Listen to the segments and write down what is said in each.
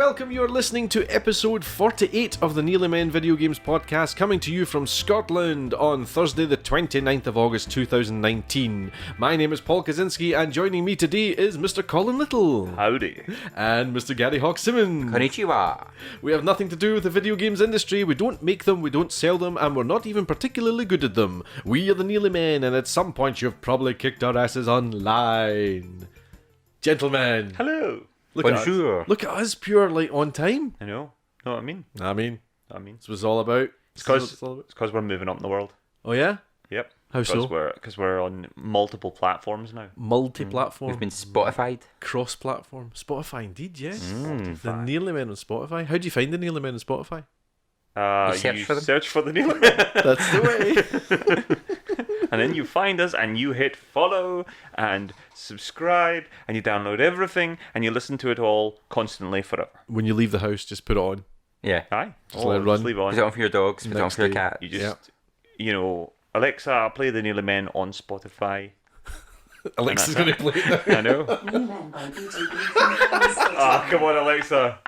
welcome. You're listening to episode 48 of the Nearly Men Video Games Podcast, coming to you from Scotland on Thursday the 29th of August 2019. My name is Paul Kaczynski, and joining me today is Mr. Colin Little. Howdy. And Mr. Gary Hawk-Simmons. Konnichiwa. We have nothing to do with the video games industry. We don't make them, we don't sell them, and we're not even particularly good at them. We are the Nearly Men, and at some point you've probably kicked our asses online. Gentlemen. Hello. Bonjour. Look at us, pure, like, on time. I know what I mean. I mean, This that's what it's all about. It's because we're moving up in the world. Oh, yeah? Yep. How so? Because we're on multiple platforms now. Multi-platform. We've been Spotified. Cross-platform. Spotify, indeed, yes. Mm. The Nearly Men on Spotify. How do you find the Nearly Men on Spotify? You search for the Nearly Men. That's the way. And then you find us and you hit follow and subscribe and you download everything and you listen to it all constantly forever. When you leave the house, just put it on. Yeah. Aye. Just let it run. Just leave it on. Put it on for your dogs, put it on Next for your day. cat. You just, Alexa, play the Nearly Men on Spotify. Alexa's going to play it now. I know. Ah, come on, Alexa.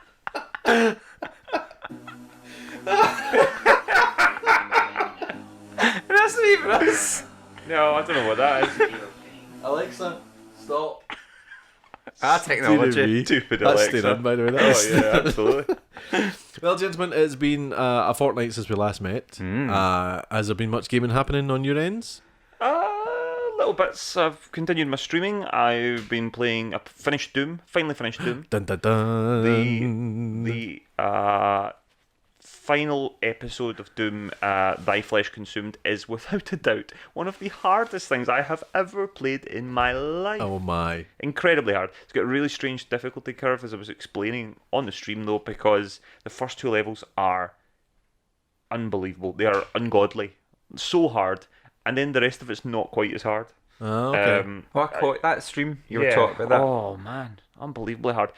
That's not even us. No, I don't know what that is. Alexa, stop. Technology. Stupid That's Alexa. staying on, by the way. Oh, yeah, absolutely. Well, gentlemen, it's been a fortnight since we last met. Has there been much gaming happening on your ends? Little bits. I've continued my streaming. I've been playing. I finished Doom. Finally finished Doom. Dun dun dun. The final episode of Doom, Thy Flesh Consumed, is without a doubt one of the hardest things I have ever played in my life. Oh my. Incredibly hard. It's got a really strange difficulty curve, as I was explaining on the stream, though, because the first two levels are unbelievable. They are ungodly. So hard. And then the rest of it's not quite as hard. Oh, okay. I caught that stream. You were talking about that. Oh, man. Unbelievably hard.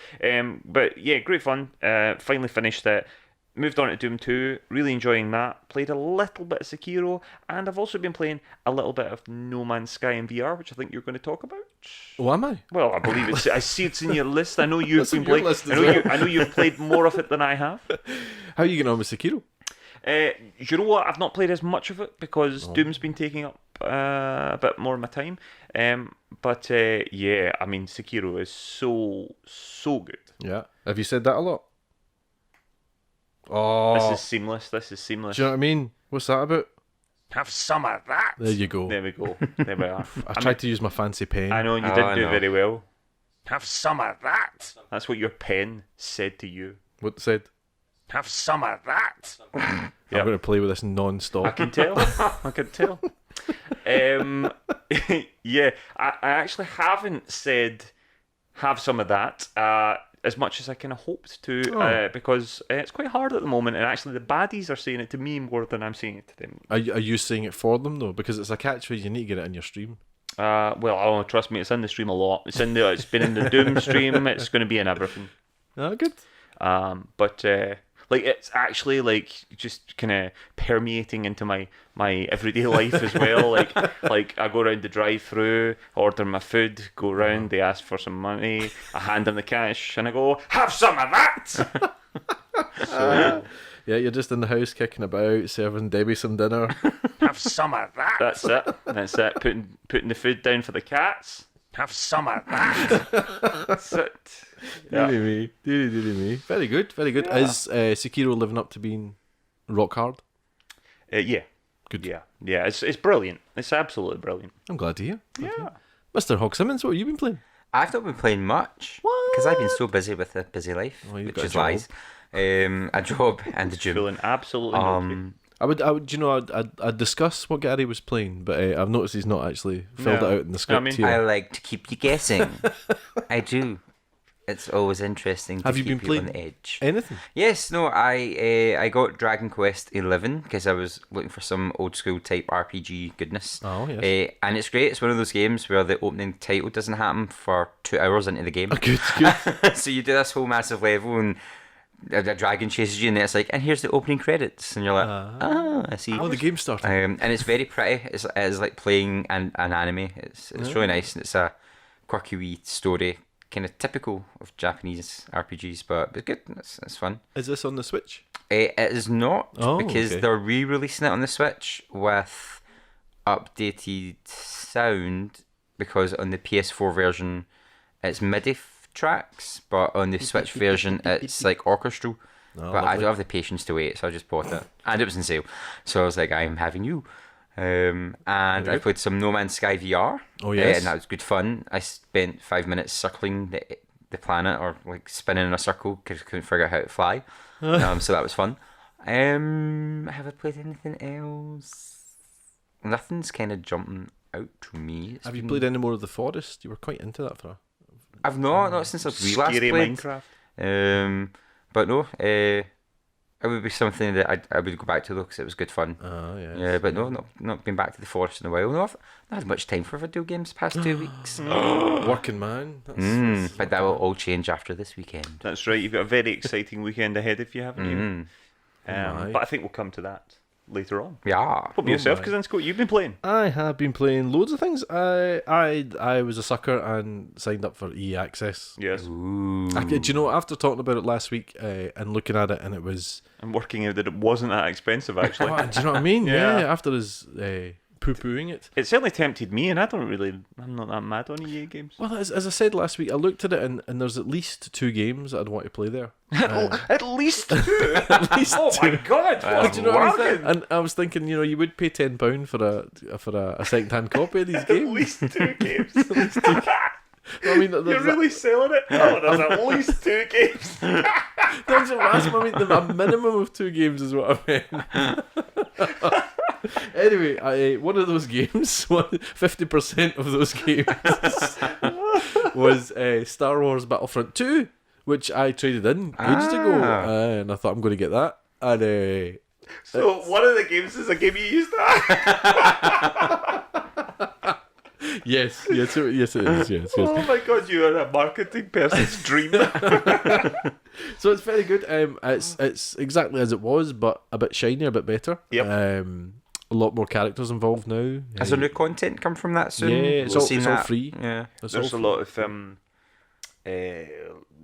But yeah, great fun. Finally finished it. Moved on to Doom 2. Really enjoying that. Played a little bit of Sekiro. And I've also been playing a little bit of No Man's Sky in VR, which I think you're going to talk about. Oh, am I? Well, I believe it's. I see it's in your list. I know you've been your playing. list as I know you've played more of it than I have. How are you getting on with Sekiro? You know what? I've not played as much of it because Doom's been taking up a bit more of my time. But yeah, I mean, Sekiro is so good. Yeah. Have you said that a lot? Oh. This is seamless. Do you know what I mean? What's that about? Have some of that. There you go. There we go. There we are. I tried to use my fancy pen. I know, and you Oh, did I do know. very well. Have some of that. That's what your pen said to you. What said? Have some of that. I'm going to play with this non-stop. I can tell. I can tell. Yeah, I actually haven't said have some of that as much as I kind of hoped to because it's quite hard at the moment, and actually the baddies are saying it to me more than I'm saying it to them. Are you saying it for them, though? Because it's a catchphrase, you need to get it in your stream. Well, trust me, it's in the stream a lot. It's been in the Doom stream. It's going to be in everything. Oh, good. But like it's actually like just kind of permeating into my everyday life as well. like I go around the drive-through, order my food, go round, they ask for some money, I hand them the cash, and I go, have some of that. So Yeah, you're just in the house kicking about, serving Debbie some dinner. have some of that. That's it. Putting the food down for the cats. Have some of that. That's it. Yeah. Deary me. Very good, very good. Yeah. Is Sekiro living up to being rock hard? Yeah. Good. Yeah. It's brilliant. It's absolutely brilliant. I'm glad to hear. Yeah. Mr. Hawk-Simmons, what have you been playing? I've not been playing much because I've been so busy with a busy life, Well, you've which got a is job. lies. A job and a gym. Feeling absolutely naughty. I would, you know, I'd discuss what Gary was playing, but I've noticed he's not actually filled No. it out in the script I mean, here. I like to keep you guessing. I do. It's always interesting to Have you keep been you on playing the edge. Anything? Yes, no, I got Dragon Quest 11 because I was looking for some old school type RPG goodness. Oh, yes. And it's great. It's one of those games where the opening title doesn't happen for 2 hours into the game. Good. So you do this whole massive level and a dragon chases you and it's like, and here's the opening credits. And you're like, I see. Oh, the game started. And it's very pretty. It's like playing an anime. It's really nice. And it's a quirky wee story kind of typical of Japanese RPGs, but it's good. It's fun. Is this on the Switch? It is not, because okay. they're re-releasing it on the Switch with updated sound, because on the PS4 version it's MIDI tracks, but on the Switch version it's like orchestral. Oh, but I lovely. don't have the patience to wait, so I just bought it. And it was in sale. So I was like, I'm having you. And I played some No Man's Sky VR. Oh, yes. And that was good fun. I spent 5 minutes circling the planet, or like spinning in a circle, because I couldn't figure out how to fly. So that was fun. Have I played anything else? Nothing's kind of jumping out to me. Have you played any more of The Forest? You were quite into that for I've not since we last Scary played. Minecraft. But no, it would be something that I would go back to, though, because it was good fun. yeah. Yeah, but no, not been back to the forest in a while. No, I've not had much time for video games the past 2 weeks. Working man. That's But that will all change after this weekend. That's right. You've got a very exciting weekend ahead if you haven't. You? my. But I think we'll come to that later on. Yeah. What about yourself, my. Kazinsko? You've been playing. I have been playing loads of things. I was a sucker and signed up for EA Access. Yes. Ooh. Do you know, after talking about it last week and looking at it, and it was... I'm working out that it wasn't that expensive, actually. Oh, do you know what I mean? Yeah. After his poo-pooing it. It certainly tempted me, and I'm not that mad on EA games. Well, as I said last week, I looked at it, and there's at least 2 games that I'd want to play there. At least 2. At least Oh my 2. god! Do you know what I mean? Bargain. And I was thinking, you would pay £10 for a second-hand copy of these At games. least 2 games. I mean, You're really selling it? Oh, there's at least 2 games. That's a minimum of 2 games is what I meant. Anyway, one of those games, 50% of those games, was Star Wars Battlefront 2, which I traded in ages ago, and I thought I'm going to get that. And So one of the games is a game you used to yes, it is. Yes. Oh my god, you are a marketing person's dream. So it's very good. It's exactly as it was, but a bit shinier, a bit better. Yep. A lot more characters involved now. Has there new content come from that soon? Yeah, it's all free. Yeah. There's a lot of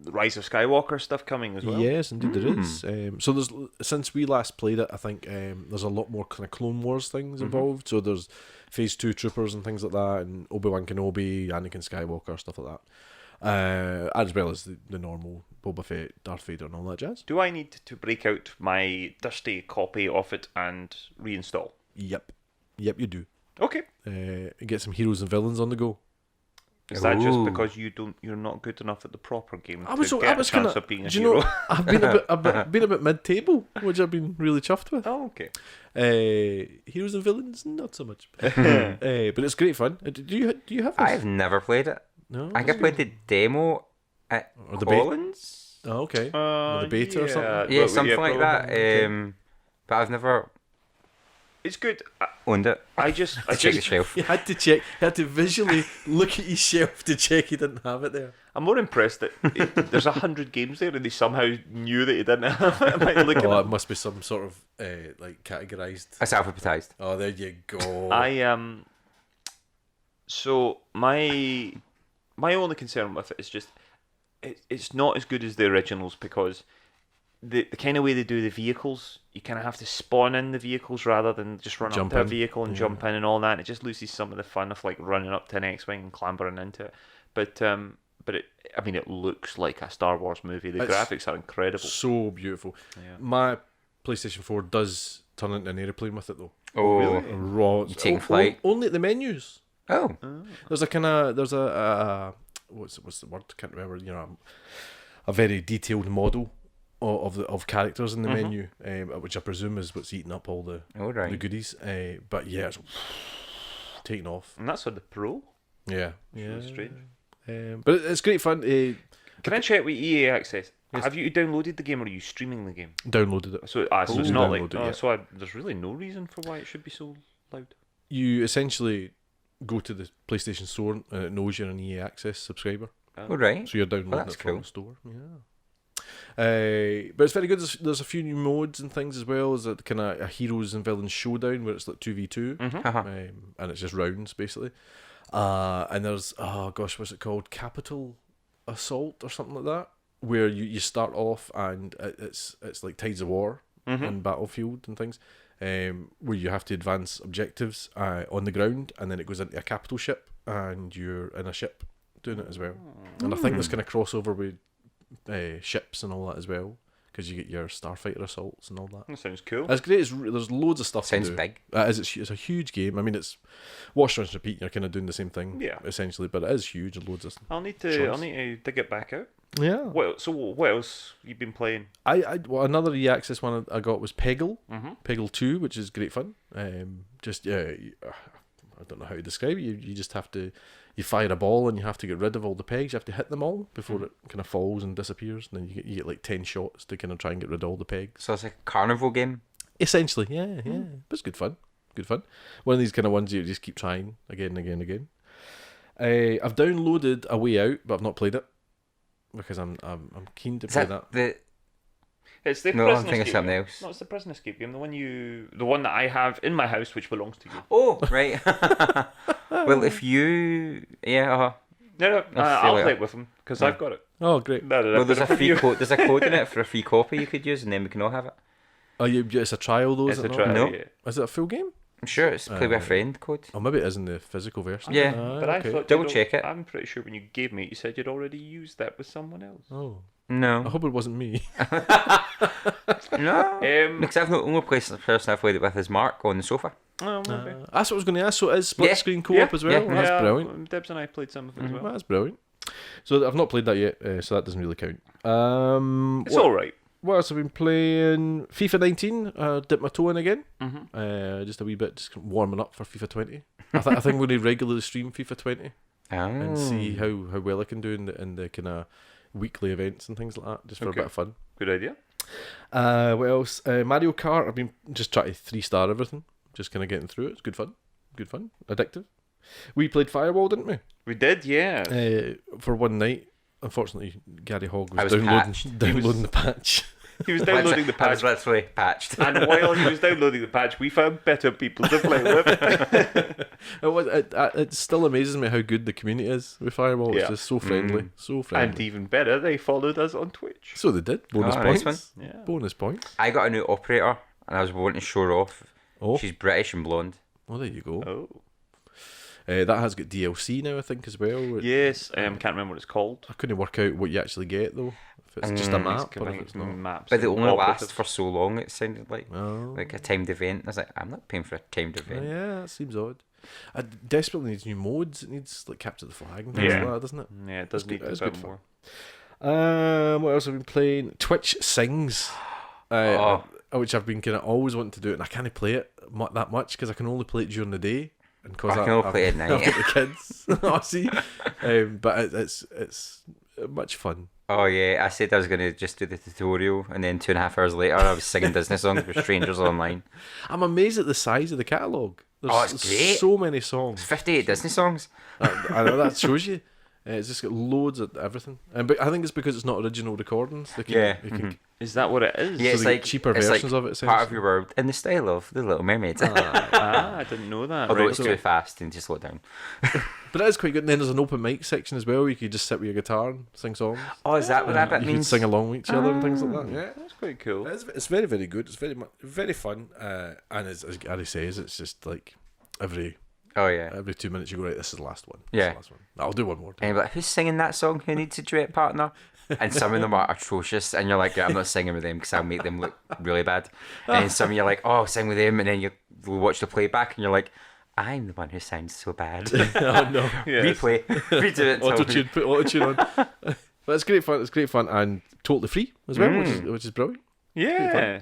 Rise of Skywalker stuff coming as well. Yes, indeed there is. So there's, since we last played it, I think there's a lot more kind of Clone Wars things involved. So there's Phase 2 troopers and things like that, and Obi-Wan Kenobi, Anakin Skywalker, stuff like that. As well as the normal Boba Fett, Darth Vader and all that jazz. Do I need to break out my dusty copy of it and reinstall? Yep, you do. Okay. Get some heroes and villains on the go. Is that just Ooh. because you're not good enough at the proper game I was to get a kind chance of. of being a Do you hero? know? I've been a bit mid-table, which I've been really chuffed with. Oh, okay. Heroes and villains, not so much. But it's great fun. Do you have this? I've never played it. No. I think I played the demo at Or the beta. Collins. Oh, okay. Or the beta or something. Yeah, well, something like that. probably. But I've never It's good. owned it. I just Check the shelf. You had to check. You had to visually look at his shelf to check he didn't have it there. I'm more impressed that there's 100 games there and they somehow knew that he didn't have it. By looking Oh, at it must be some sort of like categorized. It's alphabetized. Oh, there you go. So my only concern with it is just it's not as good as the originals, because the kind of way they do the vehicles, you kind of have to spawn in the vehicles rather than just run Jump up to a in. vehicle and jump in and all that. And it just loses some of the fun of like running up to an X-wing and clambering into it. But it looks like a Star Wars movie. The It's graphics are incredible. So beautiful. Yeah. My PlayStation 4 does turn into an airplane with it though. Oh, really? Raw. You taking flight? Only at the menus. Oh. There's a what's the word? I can't remember. A very detailed model of characters in the menu, which I presume is what's eating up all the Right. goodies. But yeah, it's taking off. And that's on the Pro. Yeah, Really strange. but it's great fun. Can I check with EA Access? Yes. Have you downloaded the game or are you streaming the game? Downloaded it. So it's Ooh. not like Downloaded it, yeah. there's really no reason for why it should be so loud. You essentially go to the PlayStation Store and it knows you're an EA Access subscriber, All right. so you're downloading that's it from cool. the store. Yeah. But it's very good. There's a few new modes and things as well. There's a kind of a heroes and villains showdown where it's like 2v2, Uh-huh. and it's just rounds basically. And there's what's it called? Capital Assault or something like that, where you start off and it's like Tides of War in Battlefield and things, where you have to advance objectives on the ground, and then it goes into a capital ship and you're in a ship doing it as well. And I think there's kind of crossover with ships and all that as well, because you get your starfighter assaults and all that. That sounds cool. It's great. There's loads of stuff Sounds to do. big. It's a huge game. I mean, it's wash, rinse, repeat. You're kind of doing the same thing, Yeah. essentially, but it is huge and loads of. I'll need to dig it back out. Yeah. So what else you been playing? Well, another EA Access one I got was Peggle, Peggle 2, which is great fun. I don't know how to describe it. You just have to, you fire a ball and you have to get rid of all the pegs. You have to hit them all before it kind of falls and disappears. And then you get like 10 shots to kind of try and get rid of all the pegs. So it's a carnival game? Essentially, yeah. But it's good fun. One of these kind of ones you just keep trying again and again and again. I've downloaded A Way Out, but I've not played it because I'm keen to play that. It's the No, prison I'm thinking escape something game. else. No, it's the prison escape game. The one that I have in my house, which belongs to you. Oh, right. Well, if you... Yeah, No, I'll play it with him because I've got it. Oh, great. No, Well, there's a free code. There's a code in it for a free copy you could use, and then we can all have it. Oh, it's a trial though, It's is a it not? trial. No. Yeah. Is it a full game? I'm sure it's play with a friend code. Oh, maybe it is in the physical version. Yeah. But I okay. thought Double check it. I'm pretty sure when you gave me it, you said you'd already used that with someone else. Oh, I No. hope it wasn't me. No. Because I've not only person I've played it with is Mark on the sofa. Oh, maybe. That's what I was going to ask. So it is split Yeah. screen co-op as well. Yeah. That's brilliant. Debs and I played some of it as well. That's brilliant. So I've not played that yet, so that doesn't really count. It's all right. What else have I been playing? FIFA 19. Dipped my toe in again. Mm-hmm. Just a wee bit, just warming up for FIFA 20. I think I'm going to regularly stream FIFA 20 and see how well I can do in the kind of weekly events and things like that, just for a bit of fun. Good idea. What else? Mario Kart. I've been just trying to 3-star everything, just kind of getting through it. It's good fun, addictive. We played Firewall, didn't we? We did, yeah. For one night. Unfortunately, Gary Hogg I was was patched. downloading the patch. He was downloading the I was patch, literally patched. and while he was downloading the patch, we found better people to play with. It still amazes me how good the community is with Firewall. It's Yeah. just so friendly, so friendly. And even better, they followed us on Twitch. So they did. Bonus Oh, points. nice Yeah. Bonus points. I got a new operator, and I was wanting to show her off. Oh, She's British and blonde. well, there you go. Oh. That has got DLC now, I think, as well. Yes, can't remember what it's called. I couldn't work out what you actually get though. If it's just a map or if it's not. Maps. But they only and last operatives. for so long, it sounded like. Oh. Like a timed event. I was like, I'm not paying for a timed event. Yeah, that seems odd. It desperately needs new modes. It needs like capture the flag and things Yeah. like that, doesn't it? Yeah, it does It's need good- a it's bit good more. What else have I been playing? Twitch Sings, which I've been kind of always wanting to do, and I can't play it that much because I can only play it during the day, and because I can only play it at I've night. got the kids. I see, but it's much fun. Oh yeah, I said I was going to just do the tutorial, and then 2.5 hours later I was singing Disney songs with strangers online. I'm amazed at the size of the catalogue. There's Oh, it's great. so many songs. 58 Disney songs. I know that shows you. It's just got loads of everything, but I think it's because it's not original recordings. They can, Yeah, they can, Is that what it is? Yeah, So it's they like get cheaper it's versions like of it, part of essentially. your world in the style of The Little Mermaid. I didn't know that. Although Right, it's okay. too fast and just slow it down. But it is quite good. And then there's an open mic section as well. Where you could just sit with your guitar and sing songs. Oh, is that what that bit You can means? sing along with each other and things like that. Yeah, That's quite cool. it's very, very good. It's very fun. And as Gary says, it's just like every Oh yeah. 2 minutes you go, right, this is the last one. Yeah. This is the last one. I'll do one more time. And you're like, who's singing that song? Who needs a duet partner? And some of them are atrocious, and you're like, yeah, I'm not singing with them because I'll make them look really bad. And then some of you're like, oh, I'll sing with them, and then you watch the playback, and you're like, I'm the one who sounds so bad. Oh no. Yes. Replay, redo it. Auto tune, put auto tune on. But it's great fun. It's great fun and totally free as well, which is brilliant. Yeah.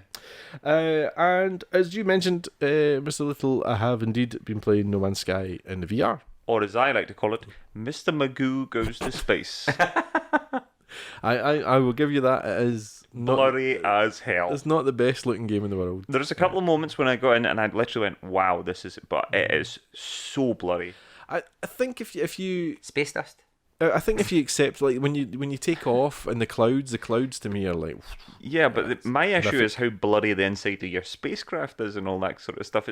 And as you mentioned, Mr. Little, I have indeed been playing No Man's Sky in the VR. Or as I like to call it, Mr. Magoo goes to space. I will give you that. It is not, Blurry as hell. it's not the best looking game in the world. There's a couple of moments when I got in and I literally went, wow, this is... But it is so blurry. I think if you Space dust. I think if you accept, like, when you take off and the clouds to me are like, Yeah, but my issue horrific. is how blurry the inside of your spacecraft is and all that sort of stuff.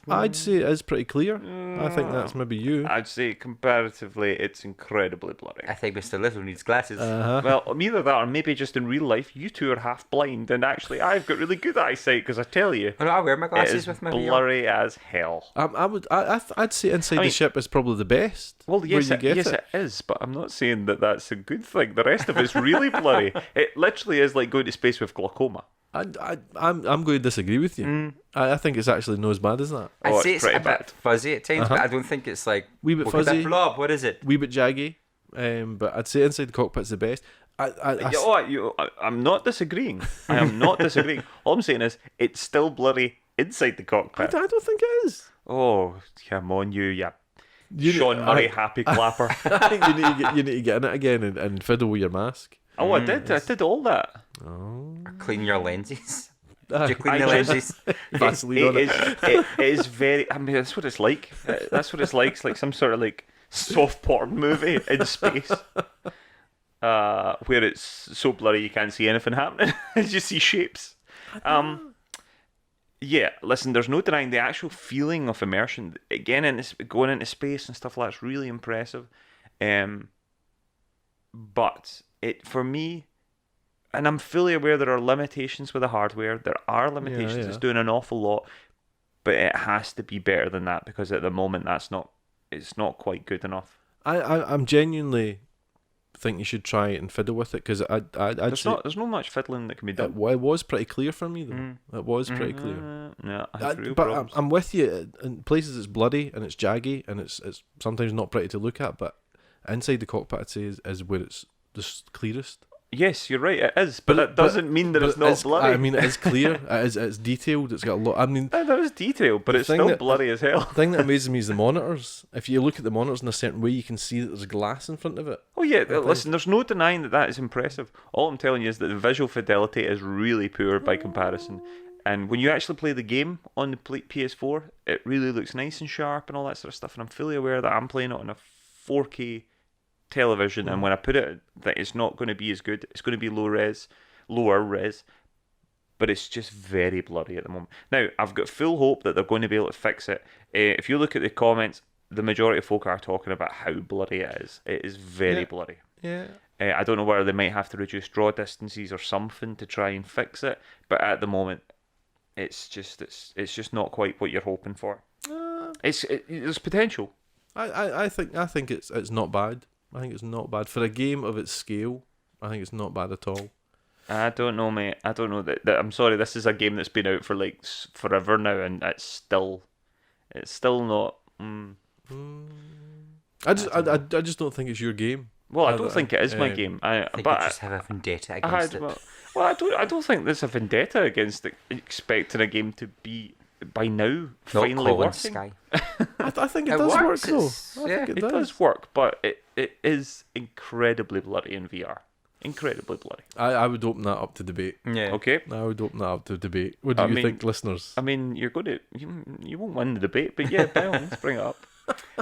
I'd say it is pretty clear. I think that's maybe you. I'd say comparatively, it's incredibly blurry. I think Mr. Little needs glasses. Well, either that or maybe just in real life, you two are half blind, and actually I've got really good eyesight because I tell you, I wear my it glasses is with my VR. blurry as hell. I'd say inside the ship is probably the best. Well, yes, where you get it is, but I'm not saying that that's a good thing. The rest of it's really blurry. It literally is like going to space with glaucoma. I'm going to disagree with you. I think it's actually not as bad as that. I'd say it's pretty a bit bad. fuzzy at times, but I don't think it's like Wee bit look at that fuzzy. blob. What is it? Wee bit jaggy, but I'd say inside the cockpit's the best. I'm not disagreeing. I am not disagreeing. All I'm saying is it's still blurry inside the I cockpit. don't think it is. Oh, come on, you Sean Murray happy clapper. I think you need to get in it again and fiddle with your mask. Oh, I did all that. Oh, Clean your lenses. Aye. Do you clean the I just- lenses? Vaseline on it. It is very. I mean, that's what it's like. That's what it's like. It's like some sort of like soft porn movie in space, where it's so blurry you can't see anything happening. You just see shapes. Yeah, listen. There's no denying the actual feeling of immersion. Again, going into space and stuff like that's really impressive. But for me, and I'm fully aware there are limitations with the hardware. There are limitations. Yeah. It's doing an awful lot, but it has to be better than that because at the moment it's not quite good enough. I'm genuinely think you should try it and fiddle with it because There's not much fiddling that can be done. it was pretty clear for me though. It was pretty clear. No, I have real But problems. I'm with you. In places it's bloody and it's jaggy and it's sometimes not pretty to look at. But inside the cockpit, I'd say is where it's the clearest. Yes, you're right. It is, but that doesn't mean that it's not bloody. I mean, it is clear. It's detailed. It's got a lot. I mean, There is detail, but the it's thing still that- bloody as hell. the thing that amazes me is the monitors. If you look at the monitors in a certain way, you can see that there's glass in front of it. Oh yeah, listen. There's no denying that is impressive. All I'm telling you is that the visual fidelity is really poor by comparison. And when you actually play the game on the PS4, it really looks nice and sharp and all that sort of stuff. And I'm fully aware that I'm playing it on a 4K television, and when I put it, that it's not going to be as good. It's going to be lower res, but it's just very blurry at the moment. Now, I've got full hope that they're going to be able to fix it. If you look at the comments, the majority of folk are talking about how blurry it is. It is very blurry. Yeah. I don't know whether they might have to reduce draw distances or something to try and fix it, but at the moment, it's just not quite what you're hoping for. There's potential. I think it's not bad. I think it's not bad for a game of its scale. I think it's not bad at all. I don't know, mate. I don't know that. I'm sorry. This is a game that's been out for like forever now, and it's still not. I just don't think it's your game. Well, I don't think it is my game. I think you just have a vendetta against it. Well, I don't think there's a vendetta against expecting a game to be by now finally Not Colin working. Sky. I think it It does works, work though. it's- I yeah. think It does work, but it is incredibly blurry in VR. Incredibly blurry. I would open that up to debate. Yeah. Okay. I would open that up to debate. What do I you mean- think, listeners? I mean, you're going to you won't win the debate, but yeah, by all means, bring it up.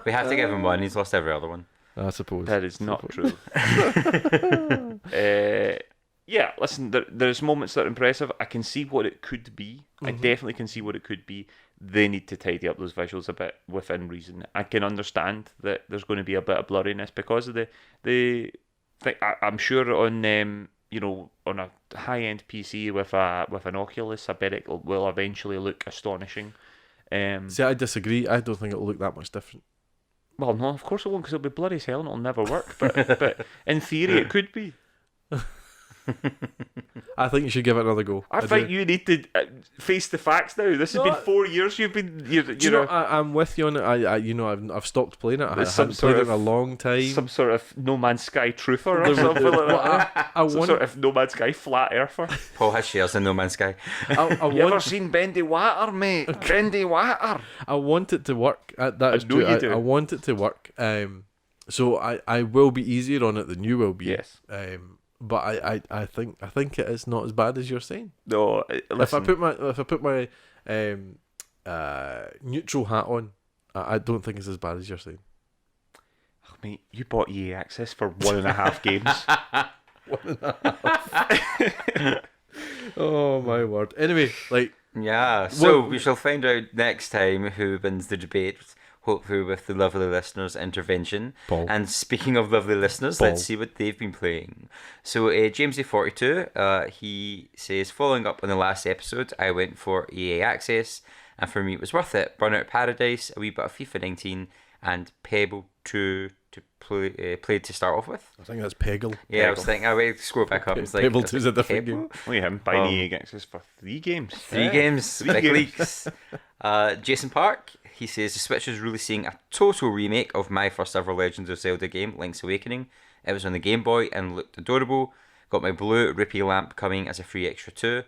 We have to give him one. He's lost every other one. I suppose. That is not true. Yeah, listen, there's moments that are impressive. I can see what it could be. I definitely can see what it could be. They need to tidy up those visuals a bit within reason. I can understand that there's going to be a bit of blurriness because of the thing. I'm sure on on a high end PC with an Oculus, I bet it will eventually look astonishing. See, I disagree. I don't think it'll look that much different. Well, no, of course it won't, because it'll be bloody as hell and it'll never work. But in theory, it could be. I think you should give it another go. I think you need to face the facts now. This has been 4 years. You've been, Do you know, I'm with you on it. I've stopped playing it. I There's haven't some sort played it in of- a long time. some sort of No Man's Sky truther or There- something like well, that. I Some want, sort of No Man's Sky flat earther. Paul has shares in No Man's Sky. I You ever want, seen Bendy Water, mate? Bendy Water. I want it to work. That is know true. you do. I want it to work. So I will be easier on it than you will be. Yes. But I think it is not as bad as you're saying. No, listen. If I put my neutral hat on, I don't think it's as bad as you're saying. mate, you bought EA Access for 1.5 games. Oh my word. Anyway, like, Yeah, so Well- we shall find out next time who wins the debate, hopefully with the lovely listeners' intervention. Paul. And speaking of lovely listeners, Paul. let's see what they've been playing. So Jamesy42, he says, following up on the last episode, I went for EA Access, and for me it was worth it. Burnout Paradise, a wee bit of FIFA 19, and Pebble 2 to play to start off with. I think that's Peggle. Yeah, I was thinking, I wait to scroll back up. It's like, Pebble 2 is a different Pebble? game. Look at him buying EA Access for 3 games. Three games, big games. leagues. Jason Park, he says the Switch is releasing a total remake of my first ever Legend of Zelda game, Link's Awakening. It was on the Game Boy and looked adorable. Got my blue Rippy lamp coming as a free extra too.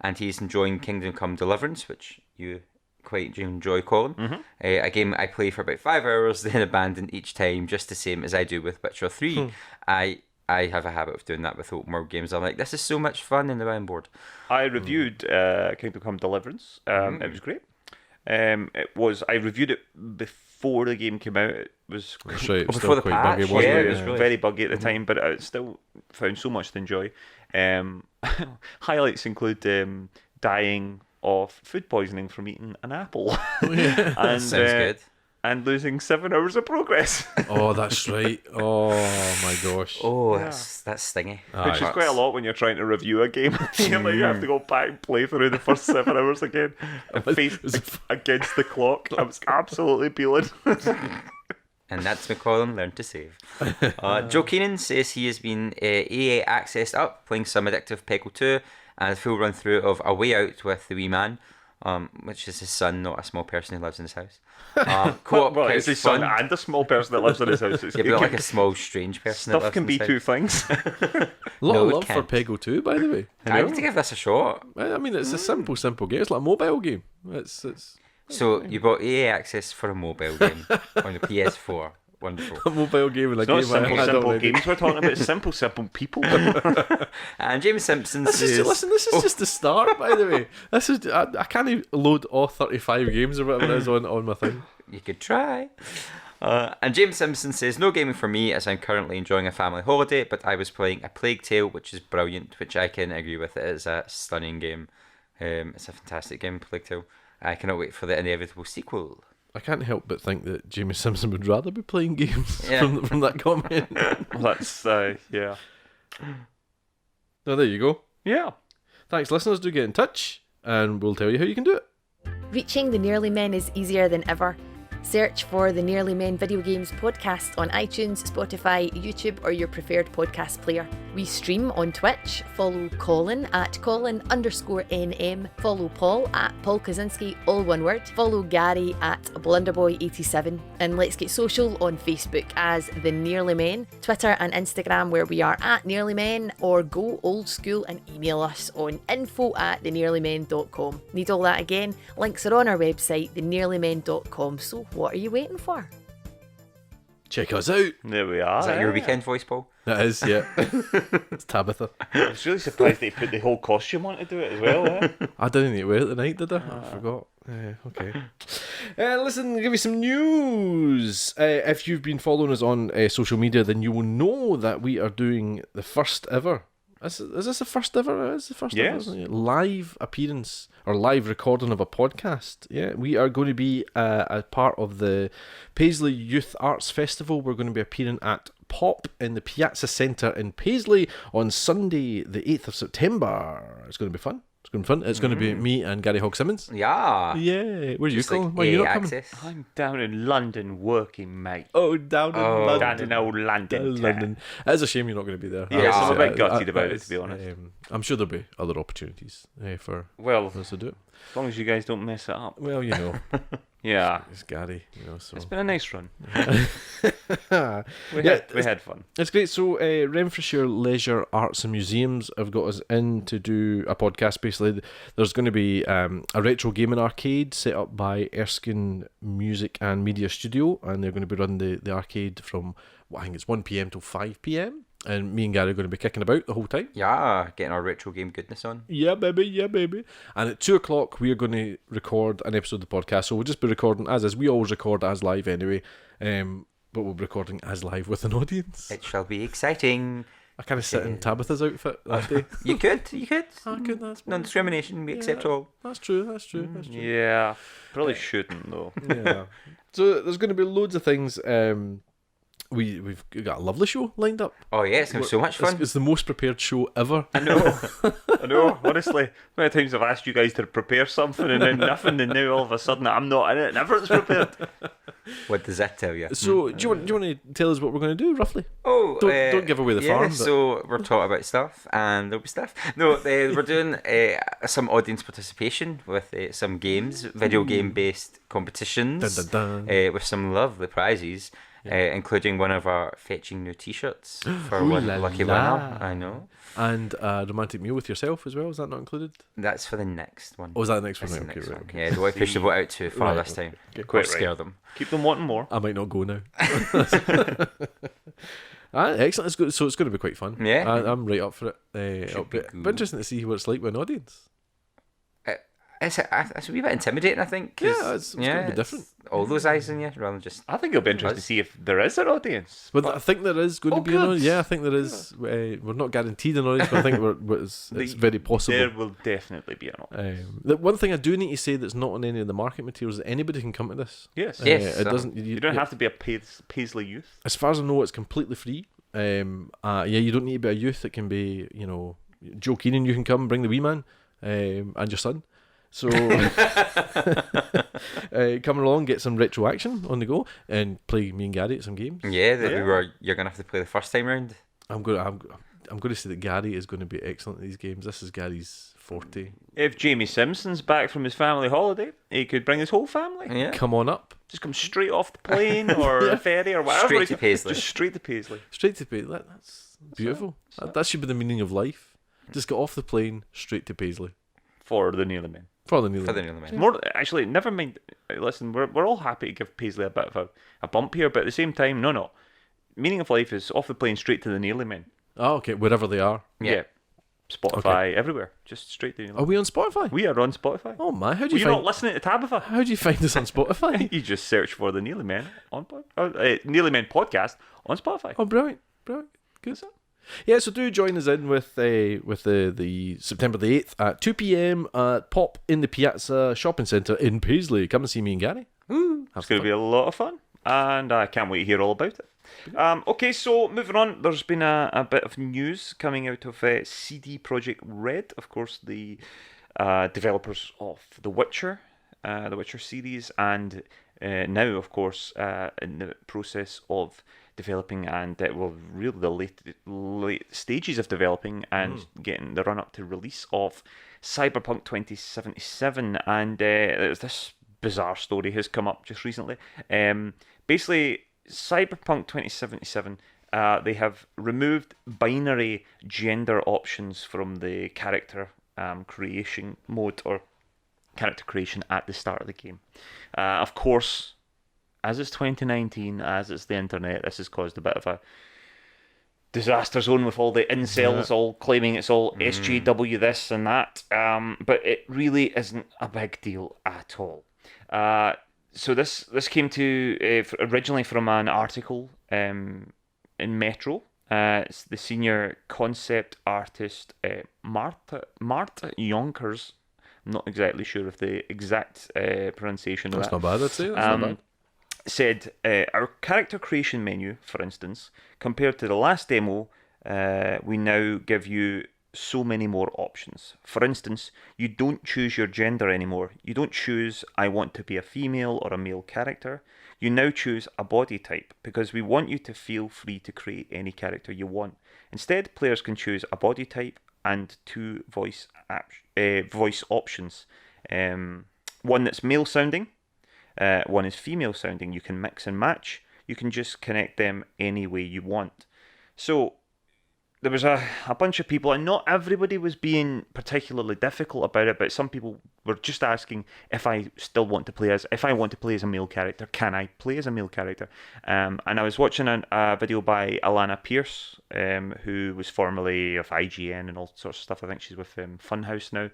And he's enjoying Kingdom Come Deliverance, which you quite enjoy, Colin. A game I play for about 5 hours, then abandon each time, just the same as I do with Witcher 3. I have a habit of doing that with open world games. I'm like, this is so much fun, and now I'm bored. I reviewed Kingdom Come Deliverance. It was great. I reviewed it before the game came out. It was That's right. It's before still the quite patch, buggy, wasn't yeah, it? it was really- very buggy at the time, but I still found so much to enjoy. Highlights include dying of food poisoning from eating an apple, and Sounds good. and losing 7 hours of progress, Oh, that's right. Oh my gosh. Oh, Yeah. that's stingy. which is quite a lot when you're trying to review a game. You have to go back and play through the first 7 hours again. And face against the clock. I was absolutely peeling. And that's McCollum learned to save. Joe Keenan says he has been EA accessed up, playing some addictive Peggle 2, and a full run through of A Way Out with the wee man, which is his son, not a small person who lives in his house. Co-op Well, couch it's his fun. son and a small person that lives in his house. Yeah, but like a small, strange person. that Stuff lives can in be his two house. things. A lot No, of it love for can't. Peggle 2, by the way. I need to give this a shot. I mean, it's a simple game. It's like a mobile game. It's So you bought EA access for a mobile game on the PS4. Wonderful. a mobile game and a It's not game I simple, had simple already. games we're talking about. Simple people. And James Simpson This says, is, listen, this is just the start, by the way. This is I can't even load all 35 games or whatever it is on my thing. You could try. And James Simpson says, no gaming for me as I'm currently enjoying a family holiday, but I was playing A Plague Tale, which is brilliant, which I can agree with. It is a stunning game. It's a fantastic game, Plague Tale. I cannot wait for the inevitable sequel. I can't help but think that Jamie Simpson would rather be playing games Yeah. from that comment. Well, that's, yeah. No, there you go. Yeah. Thanks, listeners. Do get in touch, and we'll tell you how you can do it. Reaching the Nearly Men is easier than ever. Search for the Nearly Men Video Games podcast on iTunes, Spotify, YouTube, or your preferred podcast player. We stream on Twitch. Follow Colin at Colin_NM. Follow Paul at Paul Kaczynski, all one word. Follow Gary at Blunderboy87. And let's get social on Facebook as The Nearly Men, Twitter and Instagram where we are at Nearly Men, or go old school and email us on info@thenearlymen.com. Need all that again? Links are on our website, thenearlymen.com. So what are you waiting for? Check us out. There we are. Is that your yeah. weekend voice, Paul? That is, yeah. It's Tabitha. I was really surprised they put the whole costume on to do it as well. I didn't need to wear it tonight, did I? I forgot. Okay. Listen, give you some news. If you've been following us on social media, then you will know that we are doing the first ever. Is this the first ever? It's the first ever, Yes. isn't it? Live appearance or live recording of a podcast. Yeah, we are going to be a part of the Paisley Youth Arts Festival. We're going to be appearing at Pop in the Piazza Centre in Paisley on Sunday, the 8th of September. It's going to be fun. It's going to be fun. It's going to be me and Gary Hogg Simmons. Yeah. Yeah. Where are you Just like going? Why are you EA not coming? access. I'm down in London working, mate. Oh, down in Oh. London. Down in old London. Down in town. London. It's a shame you're not going to be there. Yes, I'm a bit gutted about it, to be honest. I'm sure there'll be other opportunities for Well, us to do it. as long as you guys don't mess it up. Well, you know, Yeah. it's Gary, you know, so. It's been a nice run. We Yeah, had fun. It's great. So, Renfrewshire Leisure Arts and Museums have got us in to do a podcast. Basically, there's going to be a retro gaming arcade set up by Erskine Music and Media Studio, and they're going to be running the arcade from, I think it's 1 p.m. till 5 p.m. And me and Gary are going to be kicking about the whole time. Yeah, getting our retro game goodness on. Yeah, baby, yeah, baby. And at 2 o'clock, we are going to record an episode of the podcast. So we'll just be recording as is. We always record as live anyway. but we'll be recording as live with an audience. It shall be exciting. I kind of sit in Tabitha's outfit that day. You could. I could, that's Non-discrimination, we accept all. That's true. Yeah, probably shouldn't though. Yeah. So there's going to be loads of things. We've got a lovely show lined up. Oh yeah, it's going to be so much fun. It's the most prepared show ever. I know. Honestly, how many times I've asked you guys to prepare something and then nothing, and now all of a sudden I'm not in it and everyone's prepared. What does that tell you? So do you want to tell us what we're going to do roughly? Oh, Don't give away the farm. But... So we're talking about stuff, and there'll be stuff. No, we're doing some audience participation with some games, video game based competitions, Dun, dun, dun. With some lovely prizes. Including one of our fetching new T-shirts for one lucky winner. I know. And a romantic meal with yourself as well. Is that not included? That's for the next one. Oh, is that the next That's one? the Okay, next right, one. okay. Yeah, don't want to push the boat out too far this time. Okay. Or Quite scare right. them. Keep them wanting more. I might not go now. Excellent. It's good. So it's going to be quite fun. Yeah. I'm right up for it. It'll be interesting to see what it's like with an audience. It's a wee bit intimidating, I think. Yeah, it's going to be different. All those eyes in you, rather than just... I think it'll be interesting to see if there is an audience. But I think there is going to be an good. audience. Yeah, I think there is. We're not guaranteed an audience, but I think it's very possible. There will definitely be an audience. The one thing I do need to say that's not on any of the market materials is that anybody can come to this. Yes. Yes. It doesn't. You don't have to be a Paisley youth. As far as I know, it's completely free. You don't need to be a youth. It can be, Joe Keenan. You can come, bring the wee man, and your son. So come along, get some retro action on the go, and play me and Gary at some games. Yeah, you're going to have to play the first time round. I'm going to say that Gary is going to be excellent at these games. This is Gary's forte. If Jamie Simpson's back from his family holiday, he could bring his whole family. Yeah. Come on up. Just come straight off the plane or a ferry or whatever. Straight to Paisley. Just straight to Paisley. Straight to Paisley. That's beautiful. That should be the meaning of life. Just get off the plane, straight to Paisley. For the Nearly Men. For the Nearly For the Men. Nearly Men. More actually, never mind. Listen, we're all happy to give Paisley a bit of a bump here, but at the same time, no. Meaning of life is off the plane straight to the Nearly Men. Oh, okay. Wherever they are. Yeah. Spotify, everywhere. Just straight to the Nearly Are Men. we on Spotify? We are on Spotify. Oh my! How Were do you you find? not listening to Tabitha? How do you find us on Spotify? You just search for the Nearly Men on Nearly Men podcast on Spotify. Oh, brilliant! Good. Yeah, so do join us in with the September the 8th at 2 p.m. at Pop in the Piazza Shopping Centre in Paisley. Come and see me and Gary. It's going to be a lot of fun, and I can't wait to hear all about it. Okay, so moving on, there's been a bit of news coming out of CD Projekt Red, of course, the developers of The Witcher series, and now, of course, in the process of developing and really the late stages of developing and getting the run up to release of Cyberpunk 2077, and there's this bizarre story has come up just recently. Basically, Cyberpunk 2077, they have removed binary gender options from the character creation mode or character creation at the start of the game. Of course, as it's 2019, as it's the internet, this has caused a bit of a disaster zone with all the incels all claiming it's all SJW this and that, but it really isn't a big deal at all. So this came to originally from an article in Metro. It's the senior concept artist Marta Yonkers. I'm not exactly sure of the exact pronunciation of That's that. not bad, I'd say. That's not bad. Said, our character creation menu, for instance, compared to the last demo, we now give you so many more options. For instance, you don't choose your gender anymore. You don't choose, I want to be a female or a male character. You now choose a body type, because we want you to feel free to create any character you want. Instead, players can choose a body type and two voice options. One that's male sounding, one is female sounding. You can mix and match. You can just connect them any way you want. So there was a bunch of people, and not everybody was being particularly difficult about it, but some people were just asking if I want to play as a male character, can I play as a male character? And I was watching a video by Alana Pierce, who was formerly of IGN and all sorts of stuff. I think she's with Funhouse now.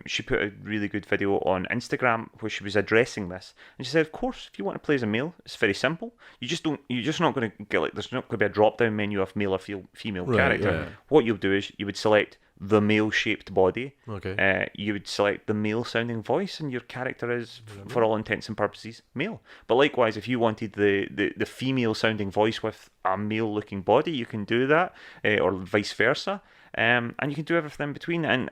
She put a really good video on Instagram where she was addressing this, and she said, of course, if you want to play as a male, it's very simple. You're just not going to get, like, there's not going to be a drop down menu of male or female character. Yeah. What you'll do is you would select the male-shaped body. Okay. You would select the male-sounding voice, and your character is, for all intents and purposes, male. But likewise, if you wanted the female-sounding voice with a male-looking body, you can do that, or vice versa. And you can do everything in between. And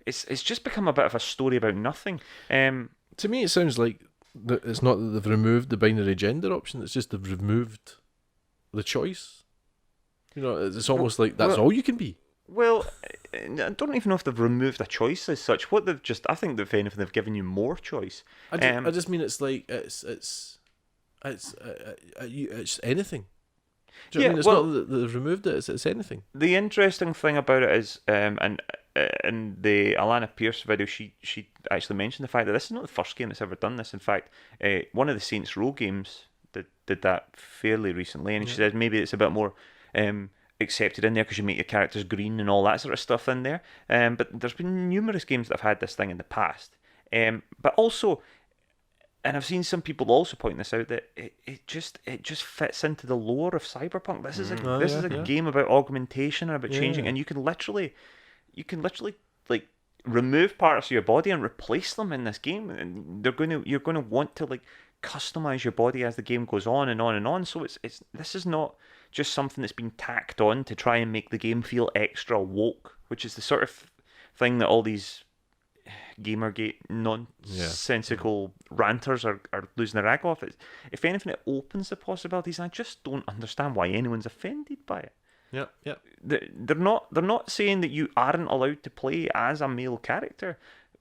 it's just become a bit of a story about nothing. To me, it sounds like it's not that they've removed the binary gender option. It's just they've removed the choice. You know, it's almost like that's all you can be. Well, I don't even know if they've removed a choice as such. What they've just, I think, if anything, they've given you more choice. I just mean it's like it's anything. Do you know what I mean? It's not that they've removed it. It's anything. The interesting thing about it is, and in the Alana Pierce video, she actually mentioned the fact that this is not the first game that's ever done this. In fact, one of the Saints Row games did that fairly recently, and she said maybe it's a bit more accepted in there because you make your characters green and all that sort of stuff in there. But there's been numerous games that have had this thing in the past. But also, and I've seen some people also point this out, that it just fits into the lore of Cyberpunk. This is a game about augmentation and about changing, and you can literally like remove parts of your body and replace them in this game, and you're gonna want to like customize your body as the game goes on and on and on. So this is not just something that's been tacked on to try and make the game feel extra woke, which is the sort of thing that all these Gamergate nonsensical ranters are losing their rag off. If anything, it opens the possibilities, and I just don't understand why anyone's offended by it. Yeah. They're not saying that you aren't allowed to play as a male character,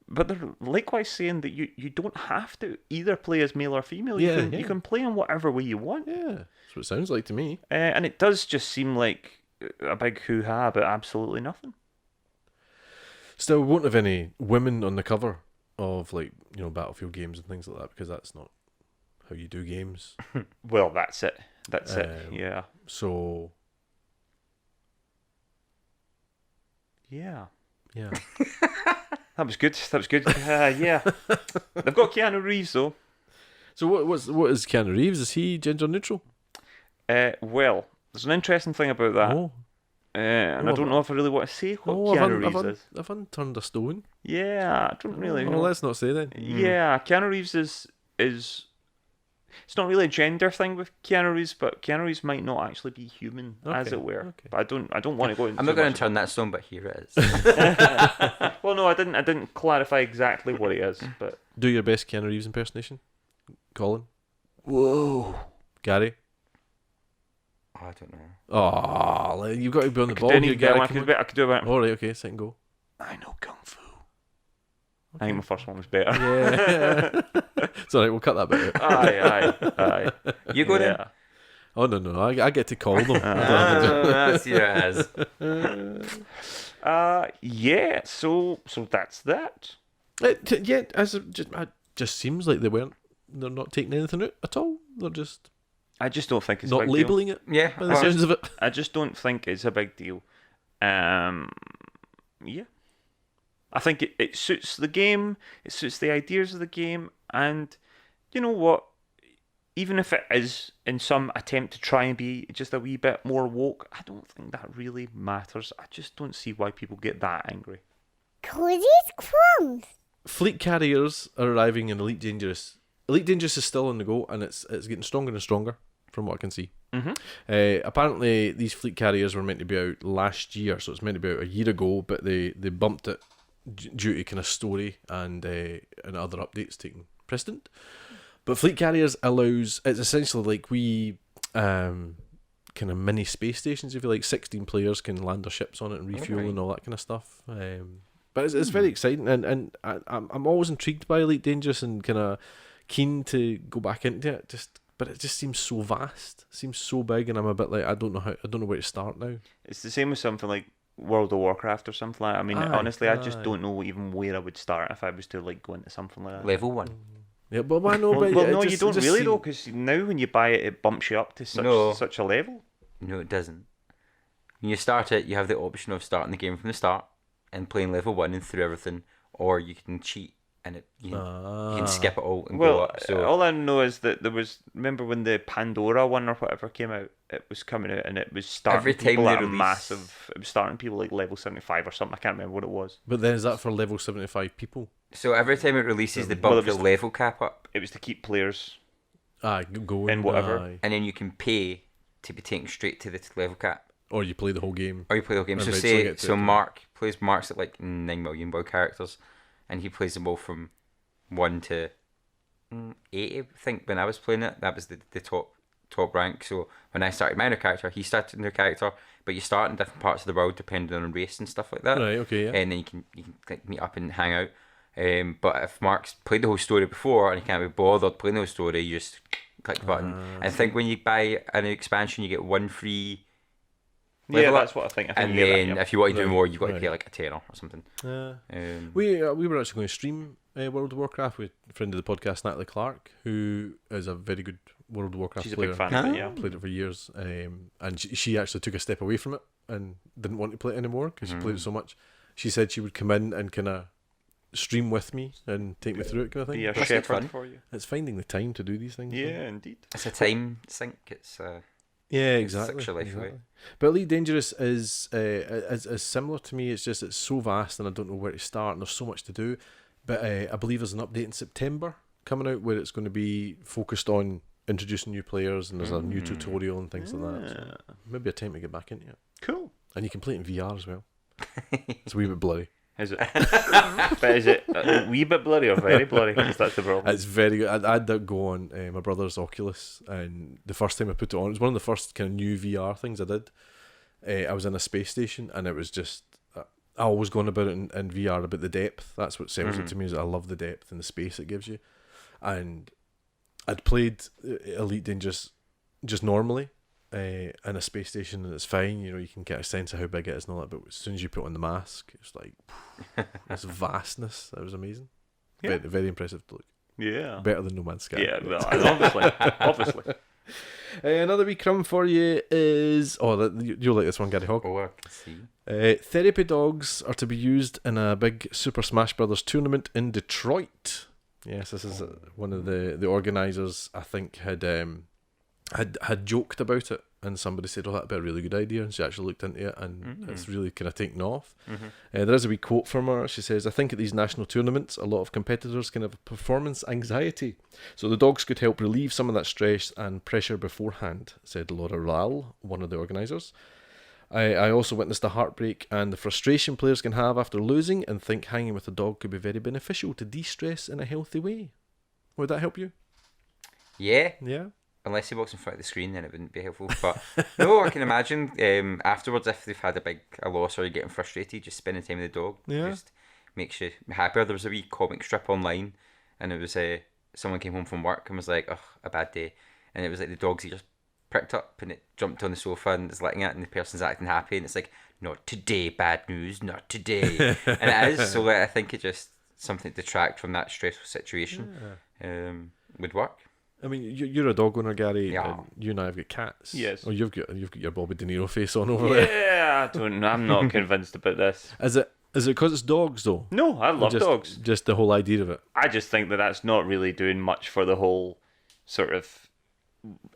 but they're likewise saying that you don't have to either play as male or female. You can play in whatever way you want. Yeah, that's what it sounds like to me. And it does just seem like a big hoo-ha about absolutely nothing. Still, we won't have any women on the cover of, like, you know, Battlefield games and things like that, because that's not how you do games. Well, that's it. Yeah. So. Yeah. That was good. Yeah. They've got Keanu Reeves though. So what is Keanu Reeves? Is he gender neutral? Well, there's an interesting thing about that. Oh. And I don't know if I really want to say what Keanu Reeves is. I've unturned a stone. Yeah, I don't really know. Well, let's not say then. Yeah, Keanu Reeves is it's not really a gender thing with Keanu Reeves, but Keanu Reeves might not actually be human, as it were. Okay. But I don't want to go into. I'm not going to turn that stone, but here it is. Well, no, I didn't clarify exactly what it is, but do your best Keanu Reeves impersonation, Colin. Whoa, Gary. Oh, I don't know. Oh, you've got to be on the ball here, Gary. I could do it. All right, okay, second go. I know Kung Fu. Okay. I think my first one was better. Yeah. It's alright, we'll cut that bit out. Aye. You go then. Oh, no, I get to call them. That's yes. Yeah, so that's that. It just seems like they're not taking anything out at all. They're just... I just don't think it's not a big labelling deal. it. Yeah, by the sounds of it. I just don't think it's a big deal. Yeah. I think it suits the game, it suits the ideas of the game, and you know what? Even if it is in some attempt to try and be just a wee bit more woke, I don't think that really matters. I just don't see why people get that angry. Cody's crumbs. Fleet carriers are arriving in Elite Dangerous. Elite Dangerous is still on the go, and it's getting stronger and stronger from what I can see. Mm-hmm. Apparently, these fleet carriers were meant to be out last year, so it's meant to be out a year ago, but they bumped it due to kind of story and other updates taking precedent. But fleet carriers it's essentially like kind of mini space stations, if you like. 16 players can land their ships on it and refuel and all that kind of stuff. But it's very exciting, and I'm always intrigued by Elite Dangerous and kind of keen to go back into it, just but it just seems so vast, seems so big, and I'm a bit like, I don't know where to start now. It's the same with something like World of Warcraft or something like that. I mean, honestly, I just don't know even where I would start if I was to like go into something like that. Level 1. Yeah, but I know, Well, but no, just, you don't just really seem- though, because now when you buy it, it bumps you up to such a level. No, it doesn't. When you start it, you have the option of starting the game from the start and playing level 1 and through everything, or you can cheat and you can skip it all and go Well, up. So all I know is that remember when the Pandora one or whatever came out, it was coming out and it was starting Every time people they at a release- massive, it was starting people like level 75 or something, I can't remember what it was. But then is that for level 75 people? So every time it releases, they Well, bump it was the level cap up, It was to keep players, Going And whatever. aye. and then you can pay to be taken straight to the level cap. Or you play the whole game. Or you play the whole game. So Eventually say, get to so it. Mark plays Mark's at like 9 million boy characters, and he plays them all from 1 to 80. I think when I was playing it, that was the top rank. So when I started my new character, he started a new character, but you start in different parts of the world depending on race and stuff like that. Right, okay, yeah. And then you can like meet up and hang out. But if Mark's played the whole story before and he can't be bothered playing the whole story, you just click the button. I think when you buy a new expansion, you get one free. yeah, level that's up, what I think. and you get then that, yeah. if you want to do Right, more, you've got to right. pay like a tenner or something. We were actually going to stream World of Warcraft with a friend of the podcast, Natalie Clark, who is a very good World of Warcraft She's a player. big fan of it, yeah. Played it for years, and she actually took a step away from it and didn't want to play it anymore because she played it so much. She said she would come in and kind of stream with me and take me through it, kind of thing. Be a That's good shepherd fun. for you. It's finding the time to do these things. though. Yeah, indeed. It's a time sink. It's Yeah, It's exactly. such a life away. exactly. But Elite Dangerous is similar to me. It's just it's so vast and I don't know where to start and there's so much to do. But I believe there's an update in September coming out where it's going to be focused on introducing new players and there's a new tutorial and things like that. So maybe a time to get back into it. Cool. And you can play it in VR as well. It's a wee bit blurry. Is it? But is it a wee bit blurry or very blurry? Because that's the problem. It's very good. I had that go on my brother's Oculus, and the first time I put it on, it was one of the first kind of new VR things I did. I was in a space station, and it was just I always going about it in VR about the depth. That's what sells it to me. Is that I love the depth and the space it gives you. And I'd played Elite Dangerous just normally in a space station, and it's fine. You know, you can get a sense of how big it is and all that. But as soon as you put on the mask, it's like this vastness. That was amazing. Yeah. Very, very impressive to look. Yeah. Better than No Man's Sky. Yeah, well, obviously. Another wee crumb for you is you'll like this one, Gary Hogg. oh, I can see. Therapy dogs are to be used in a big Super Smash Brothers tournament in Detroit. Yes, this is one of the organisers. I think had joked about it, and somebody said, "Oh, that'd be a really good idea." And she actually looked into it, and it's really kind of taken off. There is a wee quote from her. She says, "I think at these national tournaments, a lot of competitors can have performance anxiety, so the dogs could help relieve some of that stress and pressure beforehand," said Laura Rall, one of the organisers. I also witnessed the heartbreak and the frustration players can have after losing, and think hanging with a dog could be very beneficial to de-stress in a healthy way. Would that help you? Yeah. Yeah. Unless he walks in front of the screen, then it wouldn't be helpful. But no, I can imagine afterwards, if they've had a loss or you're getting frustrated, just spending time with the dog just makes you happier. There was a wee comic strip online, and it was someone came home from work and was like, "Oh, a bad day," and it was like the dog's ears pricked up, and it jumped on the sofa and is licking it, and the person's acting happy, and it's like, "Not today, bad news, not today," and it is. So I think it just something to detract from that stressful situation would work. I mean, you're a dog owner, Gary. Yeah. And you and I have got cats. Yes. Oh, you've got your Bobby De Niro face on over there. Yeah, I don't know. I'm not convinced about this. Is it because it's dogs though? No, I love dogs. Just the whole idea of it. I just think that that's not really doing much for the whole sort of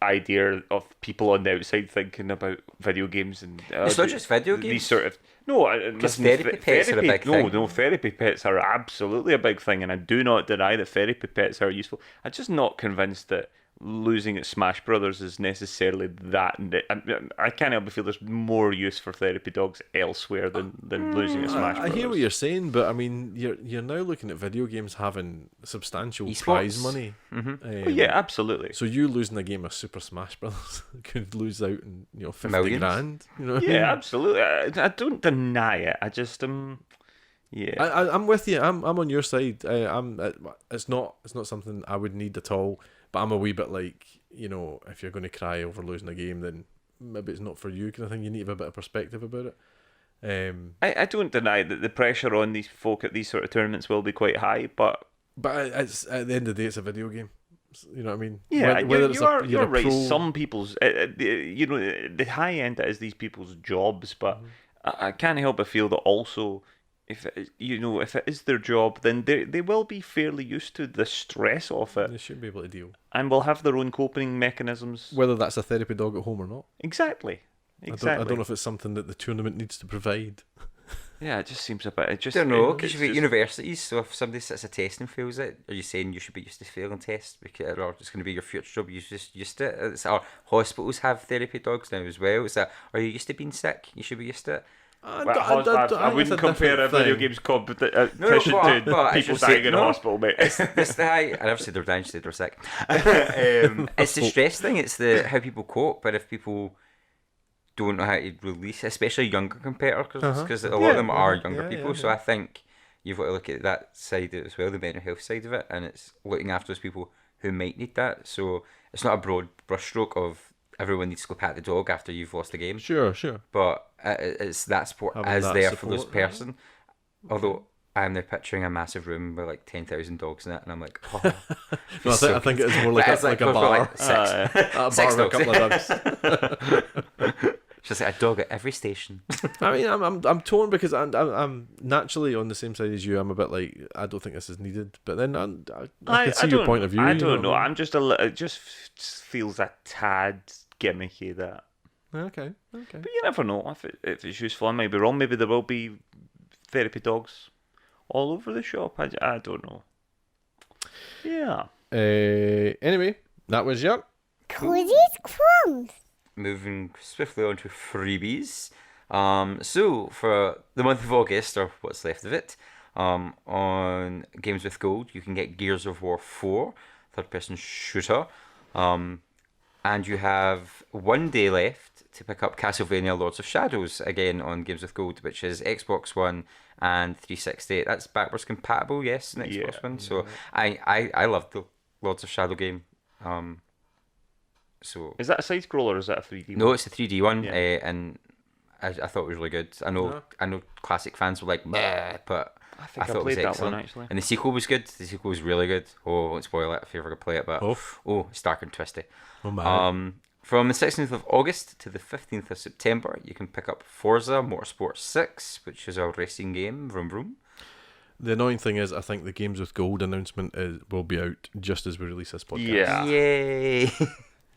idea of people on the outside thinking about video games and It's not just video these games. sort of no, Because therapy pets are a big thing. No, therapy pets are absolutely a big thing, and I do not deny that therapy pets are useful. I'm just not convinced that losing at Smash Brothers is necessarily that. I can't help but feel there's more use for therapy dogs elsewhere than losing at Smash I Brothers. hear what you're saying, but I mean, you're now looking at video games having substantial Esports. prize money. Oh, yeah, absolutely. So you losing a game of Super Smash Brothers could lose out in 50 Millions. grand. You know what I mean? Yeah, absolutely. I don't deny it. I just yeah. I'm with you. I'm on your side. It's not something I would need at all. But I'm a wee bit like, if you're going to cry over losing a game, then maybe it's not for you, kind of thing. You need to have a bit of perspective about it. I don't deny that the pressure on these folk at these sort of tournaments will be quite high, but it's at the end of the day, it's a video game. You know what I mean? yeah, Whether you're right. pro... Some people's, the high end is these people's jobs, but I can't help but feel that also, if it is their job, then they will be fairly used to the stress of it. They should be able to deal. And will have their own coping mechanisms. Whether that's a therapy dog at home or not. Exactly. I don't know if it's something that the tournament needs to provide. Yeah, it just seems a bit. I don't know, because you've got universities, so if somebody sits a test and fails it, are you saying you should be used to failing tests, because, or it's going to be your future job, you're just used to it? Or hospitals have therapy dogs now as well. Are you used to being sick? You should be used to it. I wouldn't compare a video games competition to people dying in a hospital, mate. It's the high. I never said they're dying, I said they're sick. It's the stress thing, it's the how people cope, but if people don't know how to release, especially younger competitors, because a lot of them are younger people. So I think you've got to look at that side as well, the mental health side of it, and it's looking after those people who might need that. So it's not a broad brushstroke of everyone needs to go pat the dog after you've lost the game. Sure. But it's that support Having is that there support, for this person. Although I'm now picturing a massive room with like 10,000 dogs in it, and I'm like, oh. No, I think it's more like a bar. Like six. A Six bar with a dogs. couple of dogs. Just like a dog at every station. I mean, I'm torn because I'm naturally on the same side as you. I'm a bit like, I don't think this is needed, but then I can see your point of view. I don't know. I'm just it just feels a tad gimmicky, that. Okay. But you never know if it's useful. I might be wrong. Maybe there will be therapy dogs all over the shop. I don't know. Yeah. Anyway, that was your Cody's Crumbs. Moving swiftly on to freebies. So for the month of August, or what's left of it, on Games with Gold, you can get Gears of War 4, third-person shooter, and you have 1 day left to pick up Castlevania Lords of Shadows again on Games with Gold, which is Xbox One and 360. That's backwards compatible, yes, in Xbox One. So I love the Lords of Shadow game. So is that a side scroller or is that a 3D one? No, it's a 3D one, Yeah. and I thought it was really good. I know classic fans were like, meh, but I think I thought it was played that excellent. one actually. And the sequel was good. The sequel was really good. Oh, I won't spoil it if you ever play it, but it's dark and twisty. Oh my. From the 16th of August to the 15th of September, you can pick up Forza Motorsport 6, which is a racing game, vroom vroom. The annoying thing is, I think the Games with Gold announcement will be out just as we release this podcast. Yeah. Yay!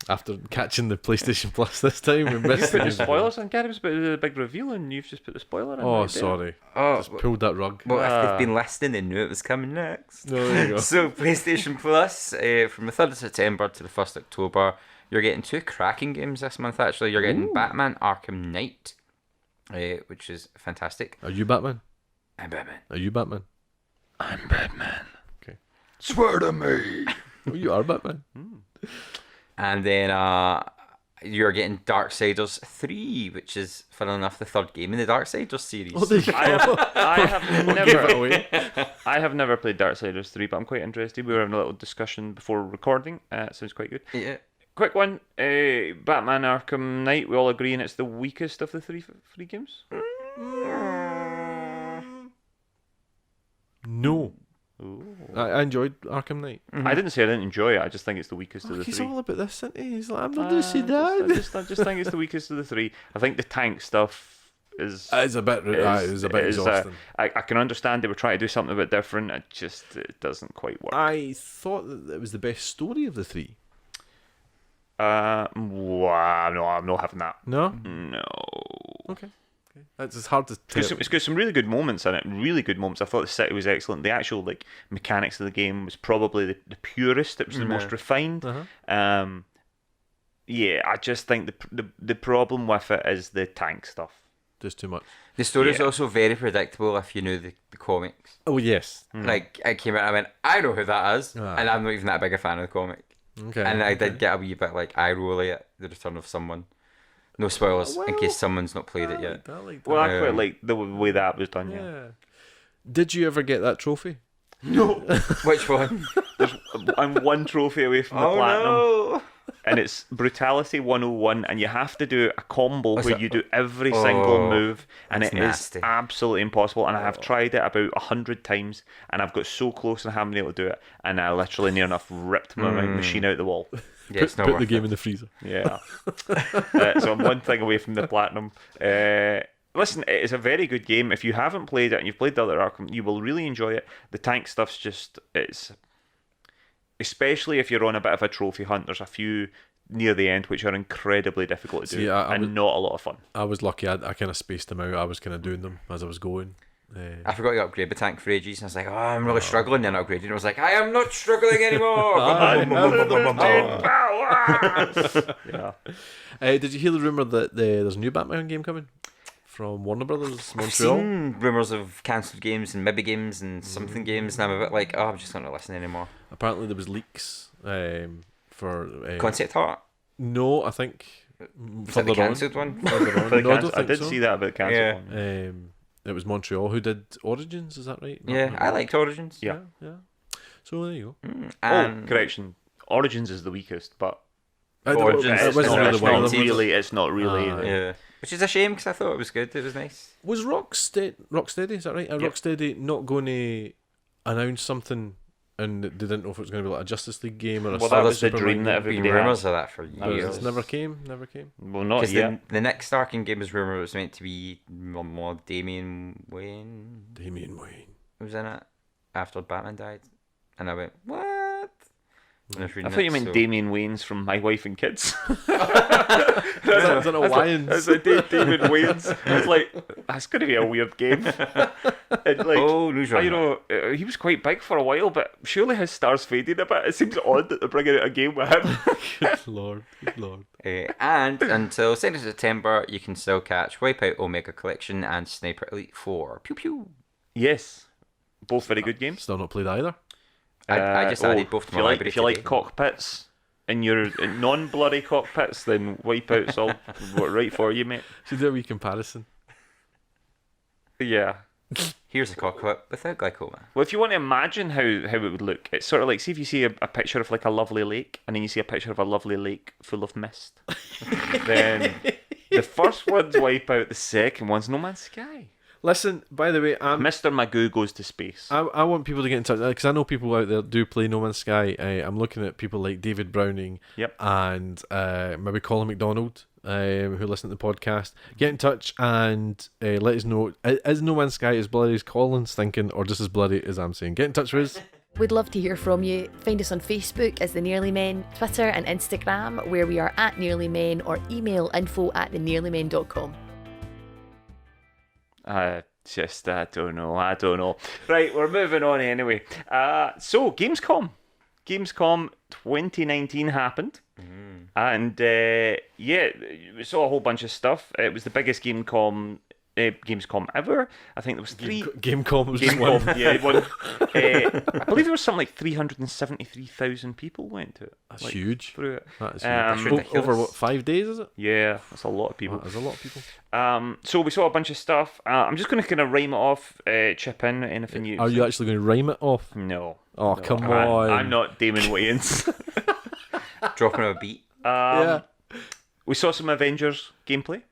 After catching the PlayStation Plus this time, we missed Put the the spoilers on. Gary was about to do the big reveal, and you've just put the spoiler in. Oh, right there. sorry. Oh, Just pulled that rug. well, if they've been listening, they knew it was coming next. No, there you go. So, PlayStation Plus, from the 3rd of September to the 1st of October, you're getting 2 cracking games this month, actually. You're getting Batman Arkham Knight, which is fantastic. Are you Batman? I'm Batman. Are you Batman? I'm Batman. Okay. Swear to me! Oh, you are Batman. And then you're getting Darksiders 3, which is, funnily enough, the 3rd game in the Darksiders series. Oh, there you go. I have Give it never. away. I have never played Darksiders 3, but I'm quite interested. We were having a little discussion before recording. It sounds quite good. Yeah. Quick one. Batman Arkham Knight. We all agree, and it's the weakest of the three games. No. Ooh. I enjoyed Arkham Knight. I didn't say I didn't enjoy it. I just think it's the weakest of the He's three. all about this, isn't he? He's like, I'm not going to say that. I just think it's the weakest of the three. I think the tank stuff is. It's a bit exhausting. I can understand they were trying to do something a bit different. It doesn't quite work. I thought that it was the best story of the three. Wow, no, I'm not having that. No? No. Okay. It's hard to tell. It's got some really good moments in it. Really good moments. I thought the city was excellent. The actual mechanics of the game was probably the purest. It was the most refined. Yeah, I just think the problem with it is the tank stuff. Just too much. The story's also very predictable if you know the comics. Oh, yes. Like, I came out and I went, I know who that is, and I'm not even that big a fan of the comic. Okay. And I did get a wee bit like eye-rolly at the return of someone. No spoilers, in case someone's not played it yet. I like that. Well, I quite like the way that was done, yeah. Did you ever get that trophy? No. Which one? I'm one trophy away from the platinum. And it's Brutality 101, and you have to do a combo where you do every single move, and it nasty. is absolutely impossible. And I have tried it about 100 times, and I've got so close and I haven't been able to do it, and I literally near enough ripped my machine out the wall. Yeah, it's not Put worth the game it. in the freezer. Yeah. So I'm one thing away from the platinum. Listen, it is a very good game. If you haven't played it and you've played the other Arkham, you will really enjoy it. The tank stuff's just, it's... Especially if you're on a bit of a trophy hunt, there's a few near the end which are incredibly difficult to do and not a lot of fun. I was lucky. I kind of spaced them out. I was kind of doing them as I was going. I forgot to upgrade the tank for ages, and I was like, oh, I'm really struggling. Then I upgraded, and I was like, I am not struggling anymore. Yeah. Did you hear the rumour that there's a new Batman game coming from Warner Brothers Montreal? I've seen rumours of cancelled games and maybe games and something games, and I'm a bit like, oh, I'm just not listen anymore. Apparently there was leaks for Concept art? No, I think Was that the cancelled one? further on. For the No, I cancel- don't I think did so. see that about the cancel Yeah. one. It was Montreal who did Origins. Is that right? Yeah, I liked Origins. Yeah. So there you go. And Correction. Origins is the weakest, but Origins it is wasn't not- really one of it's them. It's not really. yeah, which is a shame because I thought it was good. It was nice. Was Rocksteady, is that right? Rocksteady not going to announce something, and they didn't know if it was going to be like a Justice League game or a Well, that was the Superman dream game? that Been everybody had. rumours of that for But years. it never came. Well, not Because yet. the next Arkham game was rumored it was meant to be more Damian Wayne Damian Wayne. was in it after Batman died, and I went, what? When I was I reading thought you it, meant so- Damien Wayans from My Wife and Kids. Is that a Wayans? That's a David Wayans. It's like, that's going to be a weird game. And like, Oh, news you know, he was quite big for a while, but surely his star's faded a bit. It seems odd that they're bringing out a game with him. Good lord. And until 2nd of September, you can still catch Wipeout Omega Collection and Sniper Elite 4. Pew pew. Yes. Both very good games. Still not played either. I just added both to my library If you like today. cockpits and you're non-bloody cockpits, then Wipeout's all right for you, mate. Should do a wee comparison. Yeah. Here's a cockpit without glycoma. Well, if you want to imagine how it would look, it's sort of like, see if you see a picture of like a lovely lake, and then you see a picture of a lovely lake full of mist. Then the first one's Wipeout, the second one's No Man's Sky. Listen, by the way, Mr. Magoo goes to space. I want people to get in touch because I know people out there do play No Man's Sky. I'm looking at people like David Browning Yep. and maybe Colin McDonald who listen to the podcast. Get in touch and let us know, is No Man's Sky as bloody as Colin's thinking or just as bloody as I'm saying? Get in touch with us. We'd love to hear from you. Find us on Facebook as The Nearly Men, Twitter and Instagram where we are at Nearly Men, or email info@thenearlymen.com. I don't know. Right, we're moving on anyway. So, Gamescom 2019 happened. And, we saw a whole bunch of stuff. It was the biggest Gamescom ever. I think there was Gamecom was just one. Gamescom, yeah, one. I believe there was something like 373,000 people went to it. That's huge. Through it. That is Um, huge. Over what, 5 days is it? Yeah, that's a lot of people. That is a lot of people. So we saw a bunch of stuff. I'm just going to kind of rhyme it off, chip in anything you... Are you actually going to rhyme it off? No. Oh, No, come on. I'm not Damon Wayans. Dropping a beat. Yeah. We saw some Avengers gameplay.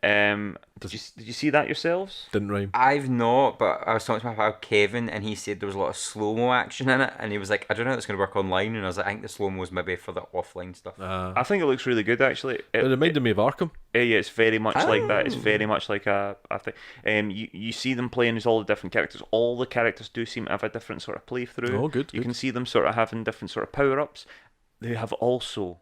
Did you see that yourselves? Didn't rhyme. I've not, but I was talking to my pal Kevin, and he said there was a lot of slow-mo action in it, and he was like, I don't know how it's going to work online, and I was like, I think the slow-mo is maybe for the offline stuff. I think it looks really good, actually. It reminded me of Arkham. Yeah, it's very much like that. It's very much like a thing. You see them playing as all the different characters. All the characters do seem to have a different sort of playthrough. Oh, good, You good. can see them sort of having different sort of power-ups. They have also,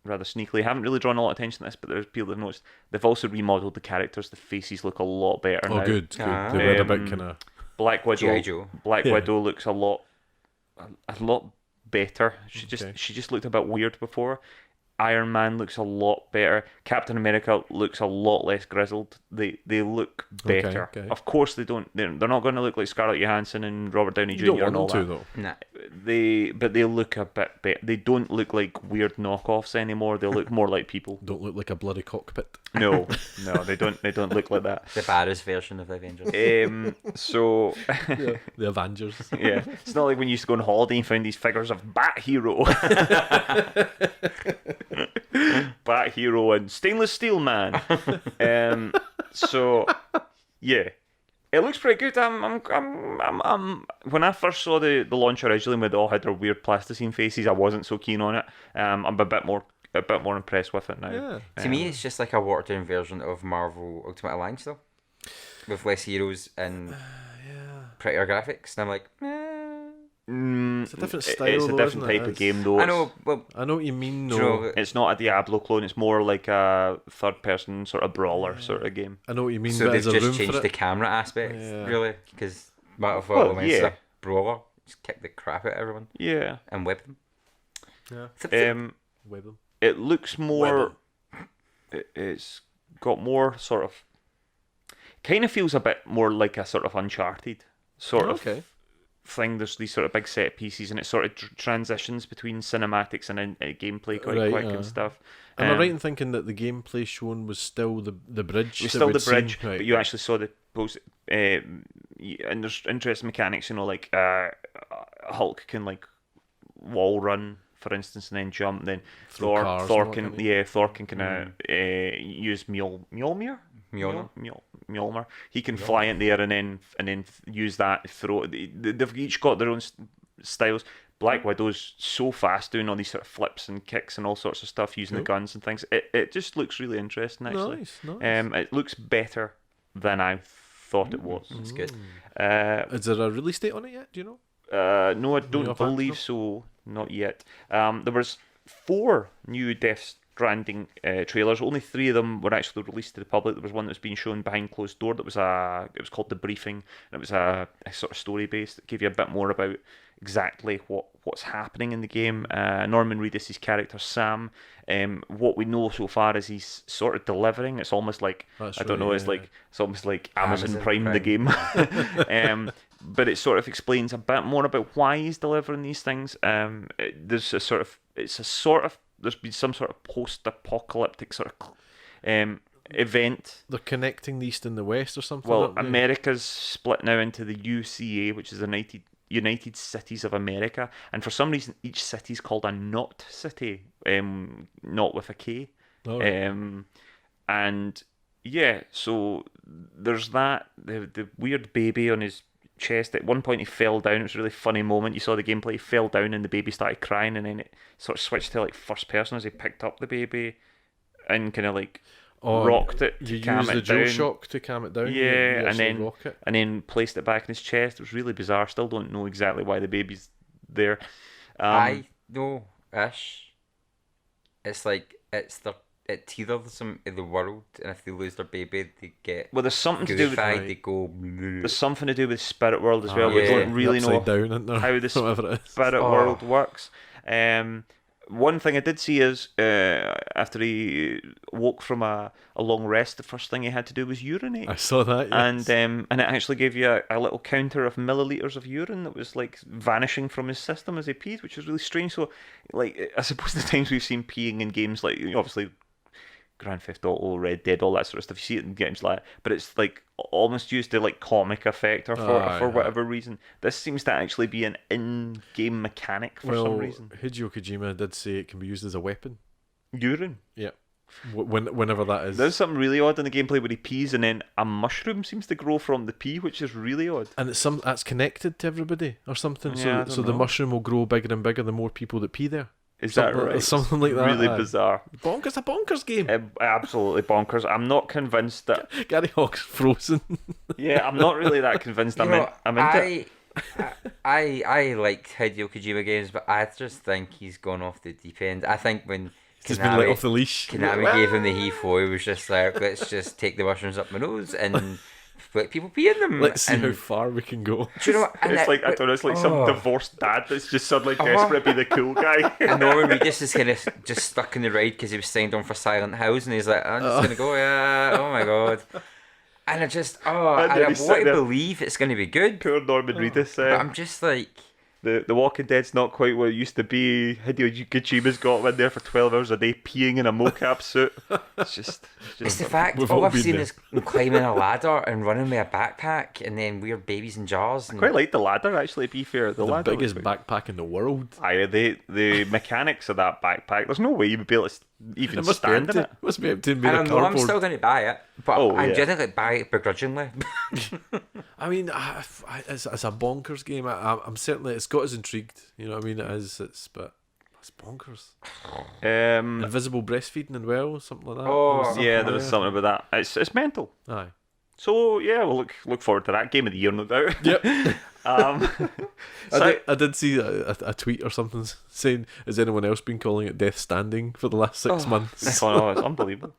rather sneakily, haven't really drawn a lot of attention to this, but there's people that have noticed, they've also remodeled the characters. The faces look a lot better now. Oh, good. Ah. They were a bit kind of... Black Widow. G.I. Joe. Black Yeah. Widow looks a lot better. She Okay. just looked a bit weird before. Iron Man looks a lot better. Captain America looks a lot less grizzled. They look better. Okay. Of course they don't. They're not going to look like Scarlett Johansson and Robert Downey Jr. You don't and all want them that. to, though. Nah. they look a bit better. They don't look like weird knockoffs anymore. They look more like people. Don't look like a bloody cockpit. No, they don't. They don't look like that. The Barris version of the Avengers. So The Avengers. yeah, it's not like when you used to go on holiday and found these figures of Bat Hero, Bat Hero, and Stainless Steel Man. So yeah. It looks pretty good. I'm when I first saw the launch originally, when they all had their weird plasticine faces, I wasn't so keen on it. I'm a bit more impressed with it now. Yeah. To me, it's just like a watered down version of Marvel Ultimate Alliance, though, with less heroes and prettier graphics. And I'm like, It's a different style. It's a though, different isn't it? type of game, though. I know. Well, I know what you mean. do No, you know, It's not a Diablo clone. It's more like a third-person sort of brawler sort of game. I know what you mean. so but they've there's a room just for changed it. the camera aspects, Yeah. really, because Well, Battlefield yeah. a brawler, just kick the crap out of everyone Yeah. and whip them. Yeah. Web them. It looks more. It's got more sort of. Kind of feels a bit more like a sort of Uncharted sort of thing. There's these sort of big set pieces, and it sort of transitions between cinematics and gameplay quite Right, quick and stuff. Am I right in thinking that the gameplay shown was still the bridge? It was that still we'd the bridge, seen? Right. but you actually saw the post. And there's interesting mechanics, like Hulk can like wall run, for instance, and then jump. Then Throw cars and Thor all can that, Thor can kind of use Mjolnir. Mjolnir. He can fly in the air and then use that to throw. They've each got their own styles. Black Widow's so fast doing all these sort of flips and kicks and all sorts of stuff using the guns and things. It just looks really interesting, actually. Nice. It looks better than I thought it was. It's good. Is there a release date on it yet? Do you know? No, I don't offhand, believe no? so. Not yet. There was 4 new Death Stranding trailers. Only 3 of them were actually released to the public. There was one that was being shown behind closed door. It was called The Briefing. And it was a sort of story based that gave you a bit more about exactly what's happening in the game. Norman Reedus' character Sam. What we know so far is he's sort of delivering. It's almost like That's I don't right, know. yeah. It's almost like Amazon Amazon Prime the game. But it sort of explains a bit more about why he's delivering these things. There's been some sort of post-apocalyptic sort of event. They're connecting the East and the West or something. Well, aren't they? America's split now into the UCA, which is the United Cities of America, and for some reason each city is called a not city, not with a K. All right. And yeah, so there's that. The weird baby on his chest. At one point he fell down. It was a really funny moment. You saw the gameplay. He fell down and the baby started crying, and then it sort of switched to like first person as he picked up the baby and kind of like rocked it to You calm use the it down. DualShock to calm it down. Yeah, you and actually then rock it. and then placed it back in his chest. It was really bizarre. Still don't know exactly why the baby's there. I know ish. It's like it tethers them in the world, and if they lose their baby, they get Well, there's something to do with goofied. They go. there's something to do with Spirit World as well. We yeah. don't really know Upside down, isn't there? how the Whatever it is. Spirit World works. One thing I did see is after he woke from a long rest, the first thing he had to do was urinate. I saw that. Yes. And it actually gave you a little counter of milliliters of urine that was like vanishing from his system as he peed, which was really strange. So, like, I suppose the times we've seen peeing in games like obviously Grand Theft Auto, Red Dead, all that sort of stuff, you see it in games like that, but it's like almost used to like comic effect or for whatever reason. This seems to actually be an in-game mechanic for some reason. Hideo Kojima did say it can be used as a weapon. Urine. Yeah. Whenever that is. There's something really odd in the gameplay where he pees and then a mushroom seems to grow from the pee, which is really odd. And that's connected to everybody or something. Yeah, I so don't the know. mushroom will grow bigger and bigger the more people that pee there. Is that Something- right? something like that, Really aye. bizarre. Bonkers, a bonkers game. Absolutely bonkers. I'm not convinced that. Gary Hawk's frozen. Yeah, I'm not really that convinced. I'm into it. I like Hideo Kojima games, but I just think he's gone off the deep end. I think when He's been let off the leash. Konami gave him the he-fo, he was just like, let's just take the mushrooms up my nose and let people pee in them. Let's see and, how far we can go. do you know what? And It's like I don't know. It's like some divorced dad that's just suddenly desperate to be the cool guy. And Norman Reedus is kind of just stuck in the ride because he was signed on for Silent House, and he's like, I'm just gonna go, yeah, oh my god. And I just, And then I he's want sitting to there. believe it's gonna be good, Poor Norman Reedus. but I'm just like, The Walking Dead's not quite what it used to be. Hideo Kojima's got him in there for 12 hours a day peeing in a mocap suit. It's It's the fact We've all all I've been seen there. is him climbing a ladder and running with a backpack and then weird babies in jars. And quite like the ladder, actually, to be fair. The The ladder biggest was quite- backpack in the world. Aye, the mechanics of that backpack, there's no way you would be able to even It must be stand in empty. it. Must be empty and made I of don't know, I'm cardboard. still going to buy it, but Oh, I'm yeah. generally buy it begrudgingly. I mean, it's a bonkers game. I'm certainly, it's got us intrigued. You know what I mean? But it's bonkers. Invisible breastfeeding and well, something like that. Oh, There was Yeah, something there is something about that. It's mental. Aye. So yeah, we'll look forward to that. Game of the year, no doubt. Yep. Um, I did see a tweet or something saying, has anyone else been calling it Death Standing for the last 6 months? oh, it's unbelievable.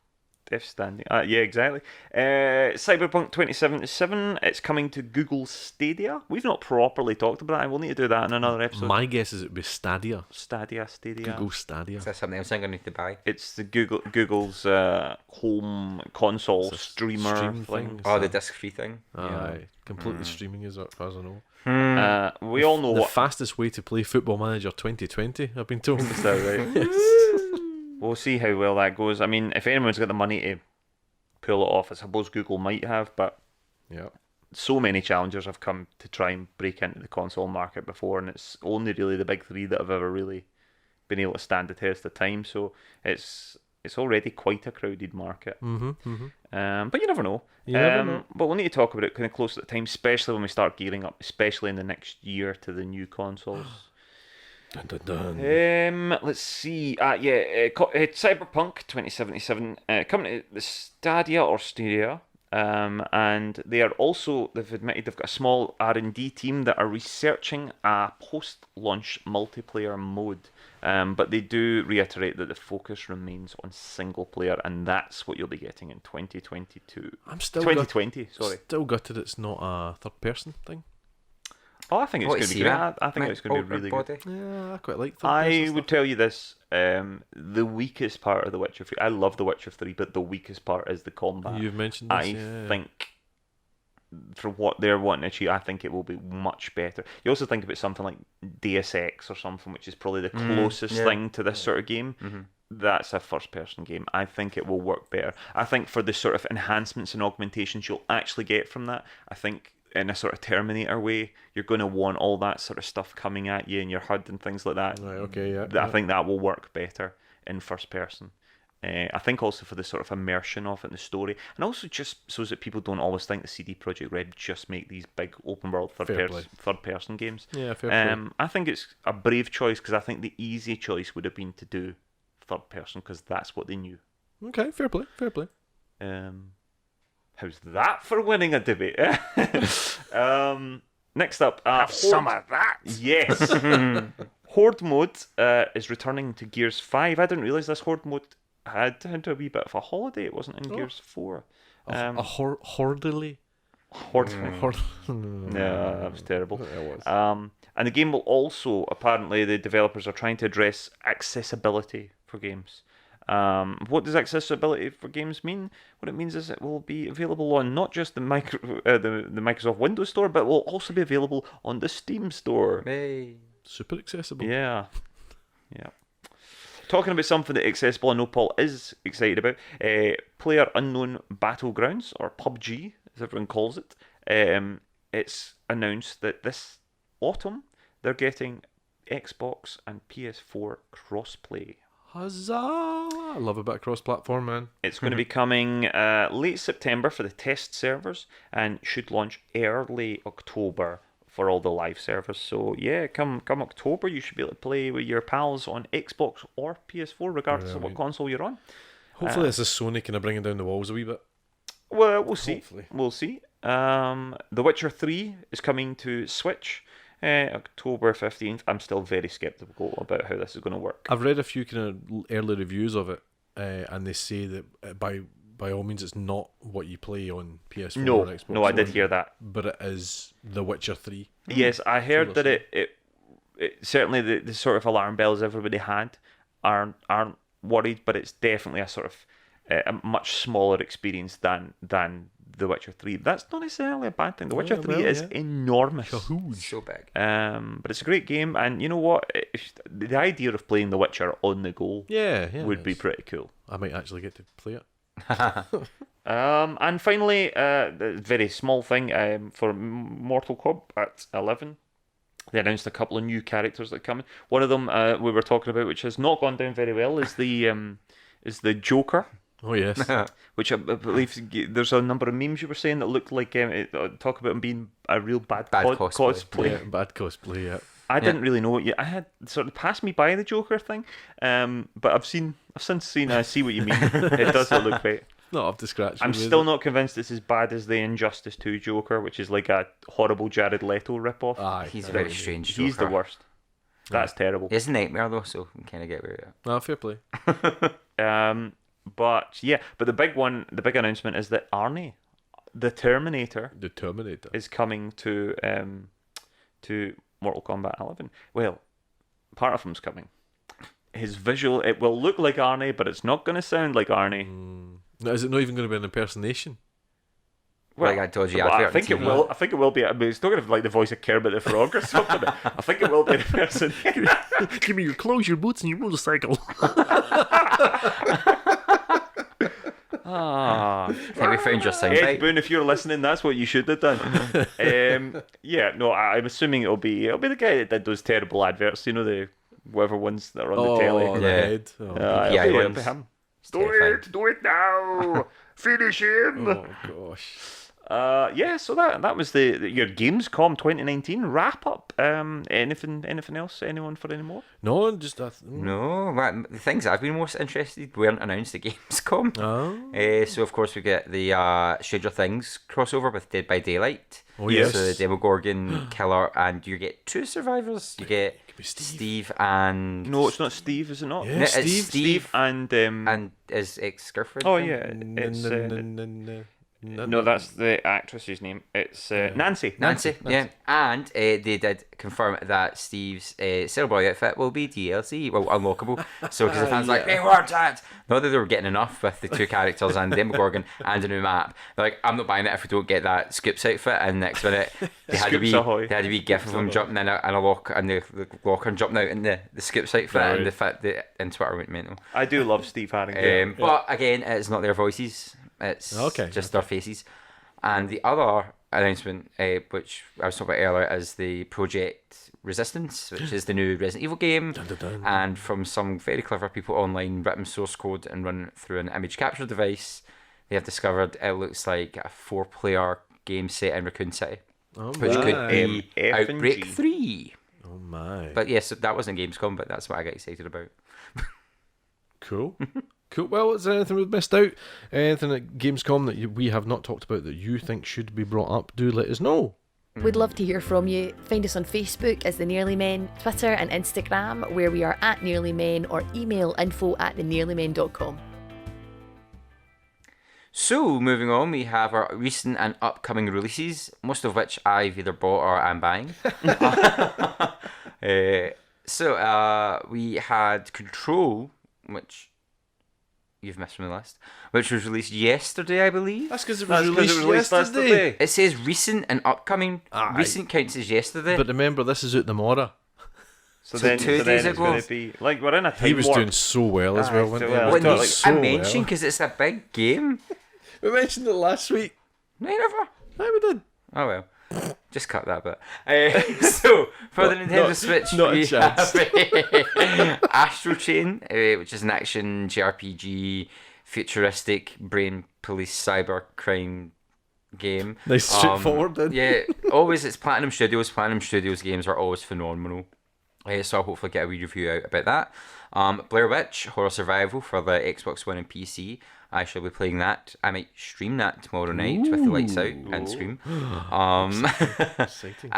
Death Standing. Yeah, exactly. Cyberpunk 2077. It's coming to Google Stadia. We've not properly talked about that. I will need to do that in another episode. My guess is it would be Stadia. Stadia. Google Stadia. Is that something else I'm going to need to buy? It's the Google's home console It's a streamer stream thing. thing. Oh, the disc-free thing. Aye. Completely streaming as far as I know. We all know The what. fastest way to play Football Manager 2020, I've been told. Is that right? We'll see how well that goes. I mean, if anyone's got the money to pull it off, I suppose Google might have, but Yeah. so many challengers have come to try and break into the console market before, and it's only really the big three that have ever really been able to stand the test of time. So it's already quite a crowded market. But you never know. You never know. But we'll need to talk about it kind of close to the time, especially when we start gearing up, especially in the next year to the new consoles. Dun, dun, dun. Let's see. Cyberpunk 2077 coming to the Stadia or Stadia, and they've admitted they've got a small R&D team that are researching a post-launch multiplayer mode. But they do reiterate that the focus remains on single player, and that's what you'll be getting in 2022. I'm still 2020. Sorry. Still gutted it's not a third person thing. Oh, I think it's What, going to see be great. that? I think it's going to be really good. body? Yeah, I quite like third I person would stuff. tell you this: the weakest part of The Witcher 3. I love The Witcher 3, but the weakest part is the combat. You've mentioned this, I yeah. think, for what they're wanting to achieve, I think it will be much better. You also think about something like Deus Ex or something, which is probably the closest yeah. thing to this sort of game. That's a first-person game. I think it will work better. I think for the sort of enhancements and augmentations you'll actually get from that, I think in a sort of Terminator way, you're going to want all that sort of stuff coming at you in your HUD and things like that. Right, okay, yeah. I think that will work better in first person. I think also for the sort of immersion of it in the story, and also just so that people don't always think the CD Projekt Red just make these big open world Fair play. third person games. Yeah, fair play. I think it's a brave choice because I think the easy choice would have been to do third person because that's what they knew. Okay, fair play, fair play. How's that for winning a debate? Next up, Have some of that. Yes. Horde mode is returning to Gears 5. I didn't realise this Horde mode had a wee bit of a holiday. It wasn't in Gears 4. A hordily? Horde. No, No, that was terrible. It was. And the game will also, apparently, the developers are trying to address accessibility for games. What does accessibility for games mean? What it means is it will be available on not just the Microsoft Windows Store, but will also be available on the Steam Store. Hey. Super accessible. Yeah. Talking about something that accessible, I know Paul is excited about. Player Unknown Battlegrounds, or PUBG, as everyone calls it. It's announced that this autumn they're getting Xbox and PS4 crossplay. Huzzah! I love a bit of cross-platform, man. It's going to be coming late September for the test servers and should launch early October for all the live servers. So yeah, come October, you should be able to play with your pals on Xbox or PS4, regardless of what console you're on. Hopefully this is Sony kind of bringing down the walls a wee bit. Well, we'll see. Hopefully. We'll see. The Witcher 3 is coming to Switch October 15th. I'm still very skeptical about how this is going to work. I've read a few kind of early reviews of it, and they say that by all means it's not what you play on PS4 or Xbox No, I did One, hear that. but it is The Witcher 3. Yes, I heard that listen. it certainly the sort of alarm bells everybody had aren't worried, but it's definitely a sort of a much smaller experience than The Witcher 3. That's not necessarily a bad thing. The Witcher 3 is enormous. So big. But it's a great game, and you know what? The idea of playing The Witcher on the go would be pretty cool. I might actually get to play it. And finally, a very small thing for Mortal Kombat 11. They announced a couple of new characters that are coming. One of them we were talking about, which has not gone down very well, is the Joker. Oh yes. Which I believe there's a number of memes you were saying that looked like talk about him being a real bad cosplay. Yeah, bad cosplay. Yeah. I didn't really know it yet. I had sort of passed me by the Joker thing, but I've since seen. I see what you mean. It does look great. Not up to scratch. I'm still not convinced it's as bad as the Injustice 2 Joker, which is like a horrible Jared Leto ripoff. He's a very strange Joker. He's the worst. That's terrible. He's a nightmare though, so we kind of get where it. Fair play. But the big announcement is that Arnie, the Terminator, is coming to Mortal Kombat 11. Well, part of him's coming. His visual, it will look like Arnie, but it's not going to sound like Arnie. Now, is it not even going to be an impersonation? Well, like that dodgy well, advert I think on it TV. will. I think it will be. I mean, it's not going to be like the voice of Kermit the Frog or something. I think it will be an impersonation. Give me your clothes, your boots, and your motorcycle. Have we found your Ed soundbite? Boon, if you're listening, that's what you should have done. I'm assuming it'll be the guy that did those terrible adverts. You know, the whatever ones that are on the telly. The head. Oh, It'll be him. Do it now. Finish him. oh gosh. So that was your Gamescom 2019 wrap up. Anything else? Anyone for any more? No, just No, the things I've been most interested weren't announced at Gamescom. Oh. So of course we get the Stranger Things crossover with Dead by Daylight. Oh yes. So the Demogorgon killer, and you get two survivors. You get Steve and No, it's not Steve, is it not? Yeah, No, it's Steve. Steve and his ex-girlfriend. oh thing. yeah, it's no, that's the actress's name. It's Nancy. Nancy, yeah. And they did confirm that Steve's Sailor Boy outfit will be DLC, well, unlockable. So, because the fans like, they weren't that. Not that they were getting enough with the two characters and Demogorgon and a new map. They're like, I'm not buying it if we don't get that Scoops outfit. And next minute, they had to be gif of him jumping in a lock, and the locker and jumping out in the Scoops outfit, Right. and the fact that in Twitter went mental. I do love Steve Harrington. But again, it's not their voices. It's just their faces. And the other announcement, which I was talking about earlier, is the Project Resistance, which is the new Resident Evil game. Dun, dun, dun. And from some very clever people online, written source code and run through an image capture device, they have discovered it looks like a 4-player game set in Raccoon City, which could be Outbreak 3. Oh my. But yes, that wasn't Gamescom, but that's what I got excited about. Cool. Cool. Well, is there anything we've missed out? Anything at Gamescom that we have not talked about that you think should be brought up? Do let us know. We'd love to hear from you. Find us on Facebook as The Nearly Men, Twitter and Instagram, where we are at Nearly Men, or email info@thenearlymen.com. So, moving on, we have our recent and upcoming releases, most of which I've either bought or am buying. We had Control, which you've missed from the list, which was released yesterday, I believe. That's because it was released yesterday. It says recent and upcoming. Recent counts as yesterday. But remember, this is out the Mora. So 2 days it's ago. going to be like we're in a time He was warp. doing so well as well, wasn't he? well. He was Well, doing I mentioned because it's a big game. We mentioned it last week. No, you never. Aye, we did. Oh well. Just cut that bit. So, for the Nintendo Switch, not a we chance. have Astral Chain, which is an action JRPG, futuristic brain police cyber crime game. Nice straightforward then. Yeah, always it's Platinum Studios. Platinum Studios games are always phenomenal. So I'll hopefully get a wee review out about that. Blair Witch Horror Survival for the Xbox One and PC. I shall be playing that. I might stream that tomorrow night with the lights out and scream. Exciting.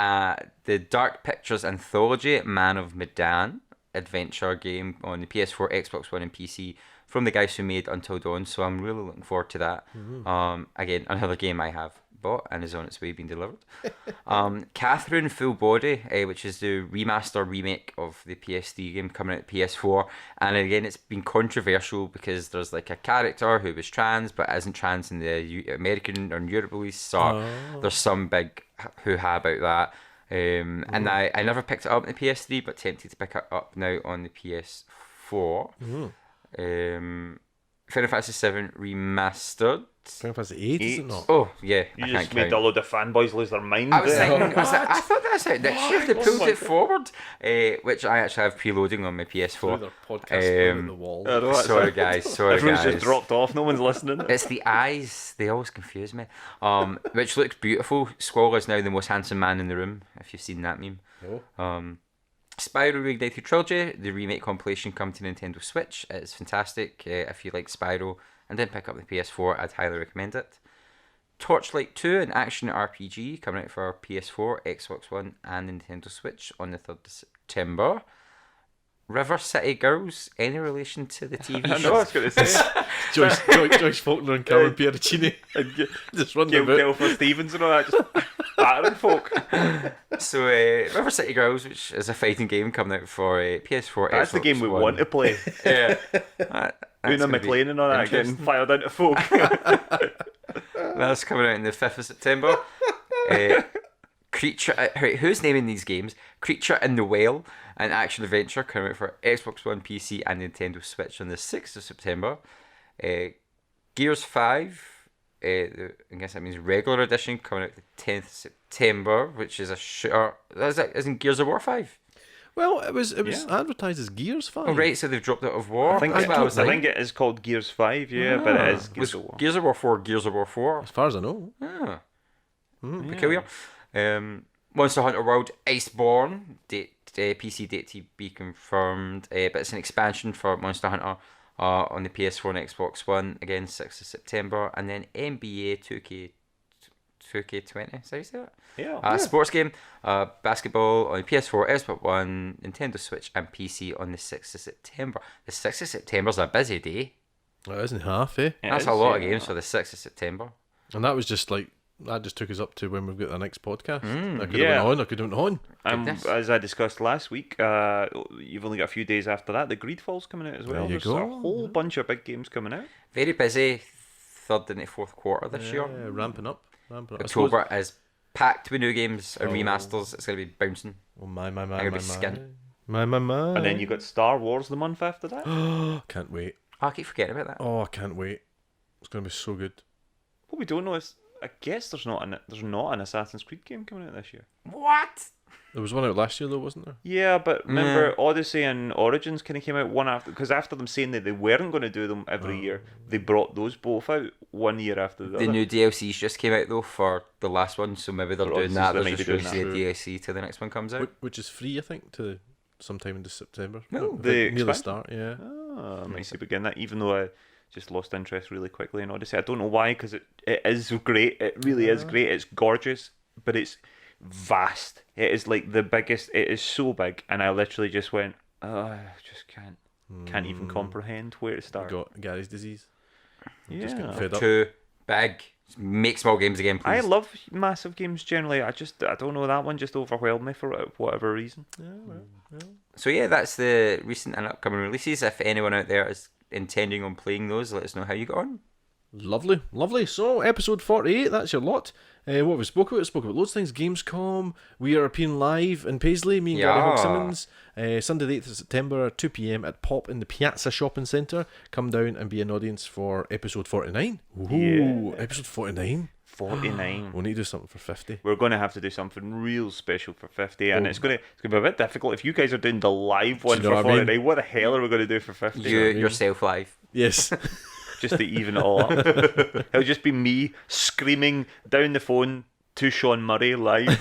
The Dark Pictures Anthology Man of Medan adventure game on the PS4, Xbox One and PC from the guys who made Until Dawn, so I'm really looking forward to that. Again, another game I have bought and is on its way being delivered. Catherine Full Body, which is the remaster remake of the PS3 game coming out PS4. And again, it's been controversial because there's like a character who was trans but isn't trans in the American or Europe release. So there's some big hoo-ha about that. And I never picked it up on the PS3, but tempted to pick it up now on the PS4. Final Fantasy VII Remastered. Final Fantasy 8, is it not? Oh, yeah. You I just can't made a count. load of fanboys lose their mind. I was there. thinking, I thought that's out next year. They pulled it forward, which I actually have preloading on my Through PS4. their podcast through the wall. I know, Sorry, guys. Everyone's just dropped off. No one's listening. It's the eyes. They always confuse me. Which looks beautiful. Squall is now the most handsome man in the room, if you've seen that meme. Oh. Spyro Reignited Trilogy, the remake compilation, come to Nintendo Switch. It's fantastic. If you like Spyro and didn't pick up the PS4, I'd highly recommend it. Torchlight 2, an action RPG, coming out for PS4, Xbox One, and Nintendo Switch on the 3rd of September. River City Girls, any relation to the TV I show? know, I was going to say. Joyce Faulkner and Cameron Piericini. Just running Gail about. Telfer Stevens and all that, just battering folk. So, River City Girls, which is a fighting game coming out for PS4, That's the Xbox game we One. want to play. Yeah. Una McLean and all that getting fired into folk. That's coming out on the 5th of September. Creature, right, who's naming these games? Creature in the Well, an action adventure coming out for Xbox One, PC, and Nintendo Switch on the 6th of September. Gears 5, I guess that means regular edition, coming out the 10th of September, which is a shooter. Isn't Gears of War 5? Well, it was advertised as Gears 5. Oh, right, so they've dropped out of War. I think, That's what I was thinking. it is called Gears 5, yeah, but it is Gears Was of War. Gears of War 4 Gears of War 4? As far as I know. Ah. Peculiar. Monster Hunter World Iceborne, PC date to be confirmed, but it's an expansion for Monster Hunter on the PS4 and Xbox One, again 6th of September, and then NBA 2K20, is that how you say that? Yeah. Sports game, basketball on the PS4, Xbox One, Nintendo Switch, and PC on the 6th of September. The 6th of September's a busy day. It isn't half, eh? That's a lot of games for the 6th of September. And that was just like, that just took us up to when we've got the next podcast. I could yeah. have went on, I could have went on. Goodness. As I discussed last week, you've only got a few days after that. The Greedfall's coming out as well. There you There's go. a whole bunch of big games coming out. Very busy 3rd and the 4th quarter this year. Yeah, ramping up. I October is packed with new games and remasters. It's going to be bouncing. Oh my, my, I'm my, gonna my, be skin. my, my, my. And then you got Star Wars the month after that. Can't wait. Oh, I keep forgetting about that. Oh, I can't wait. It's going to be so good. What we don't know is, I guess there's not an Assassin's Creed game coming out this year. What? There was one out last year though, wasn't there? Yeah, but remember Odyssey and Origins kind of came out one after, because after them saying that they weren't going to do them every year, they brought those both out 1 year after the The other. new DLCs just came out though for the last one, so maybe they're For doing Odyssey, that. so they They're might just be doing releasing the that. DLC till the next one comes out. Which is free, I think, to sometime in September. No, I the think near the expansion? start, yeah. I might see begin that, even though I just lost interest really quickly in Odyssey. I don't know why, because it is great. It really is great. It's gorgeous, but it's vast. It is like the biggest. It is so big, and I literally just went, I just can't even comprehend where to start. Got Gary's disease. Just Yeah. getting fed up. Too big. Make small games again, please. I love massive games generally. I don't know, that one just overwhelmed me for whatever reason. So yeah, that's the recent and upcoming releases. If anyone out there is intending on playing those, let us know how you got on. Lovely, lovely. So, episode 48, that's your lot. What we spoke about? Spoke about loads of things. Gamescom, We Are appearing live in Paisley, me and Gary Hogg Simmons. Sunday the 8th of September, 2 p.m. at Pop in the Piazza Shopping Centre. Come down and be an audience for episode 49. Ooh, episode 49. 49. We'll need to do something for 50. We're going to have to do something real special for 50, and it's going to be a bit difficult. If you guys are doing the live one you know for what I mean? 49, what the hell are we going to do for 50? Yourself live. Yes. Just to even it all up. It'll just be me screaming down the phone to Sean Murray live.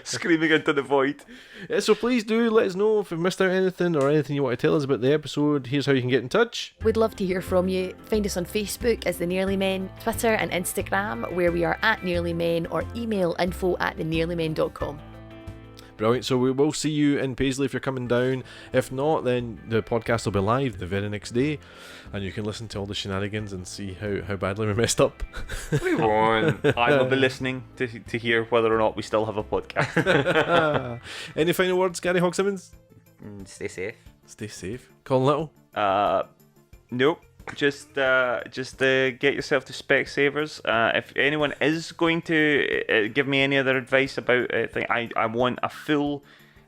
Screaming into the void. Yeah, so please do let us know if you've missed out anything or anything you want to tell us about the episode. Here's how you can get in touch. We'd love to hear from you. Find us on Facebook as The Nearly Men, Twitter and Instagram, where we are at Nearly Men, or email info@thenearlymen.com. Brilliant. So we will see you in Paisley if you're coming down. If not, then the podcast will be live the very next day, and you can listen to all the shenanigans and see how badly we messed up. We won't. I will be listening to hear whether or not we still have a podcast. Any final words, Gary Hogg-Simmons? Stay safe. Stay safe. Colin Little? Nope. Just get yourself to Specsavers. If anyone is going to give me any other advice about I want a full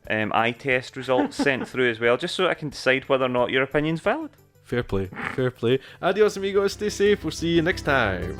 eye test result sent through as well, just so I can decide whether or not your opinion's valid. Fair play. Fair play. Adios, amigos. Stay safe. We'll see you next time.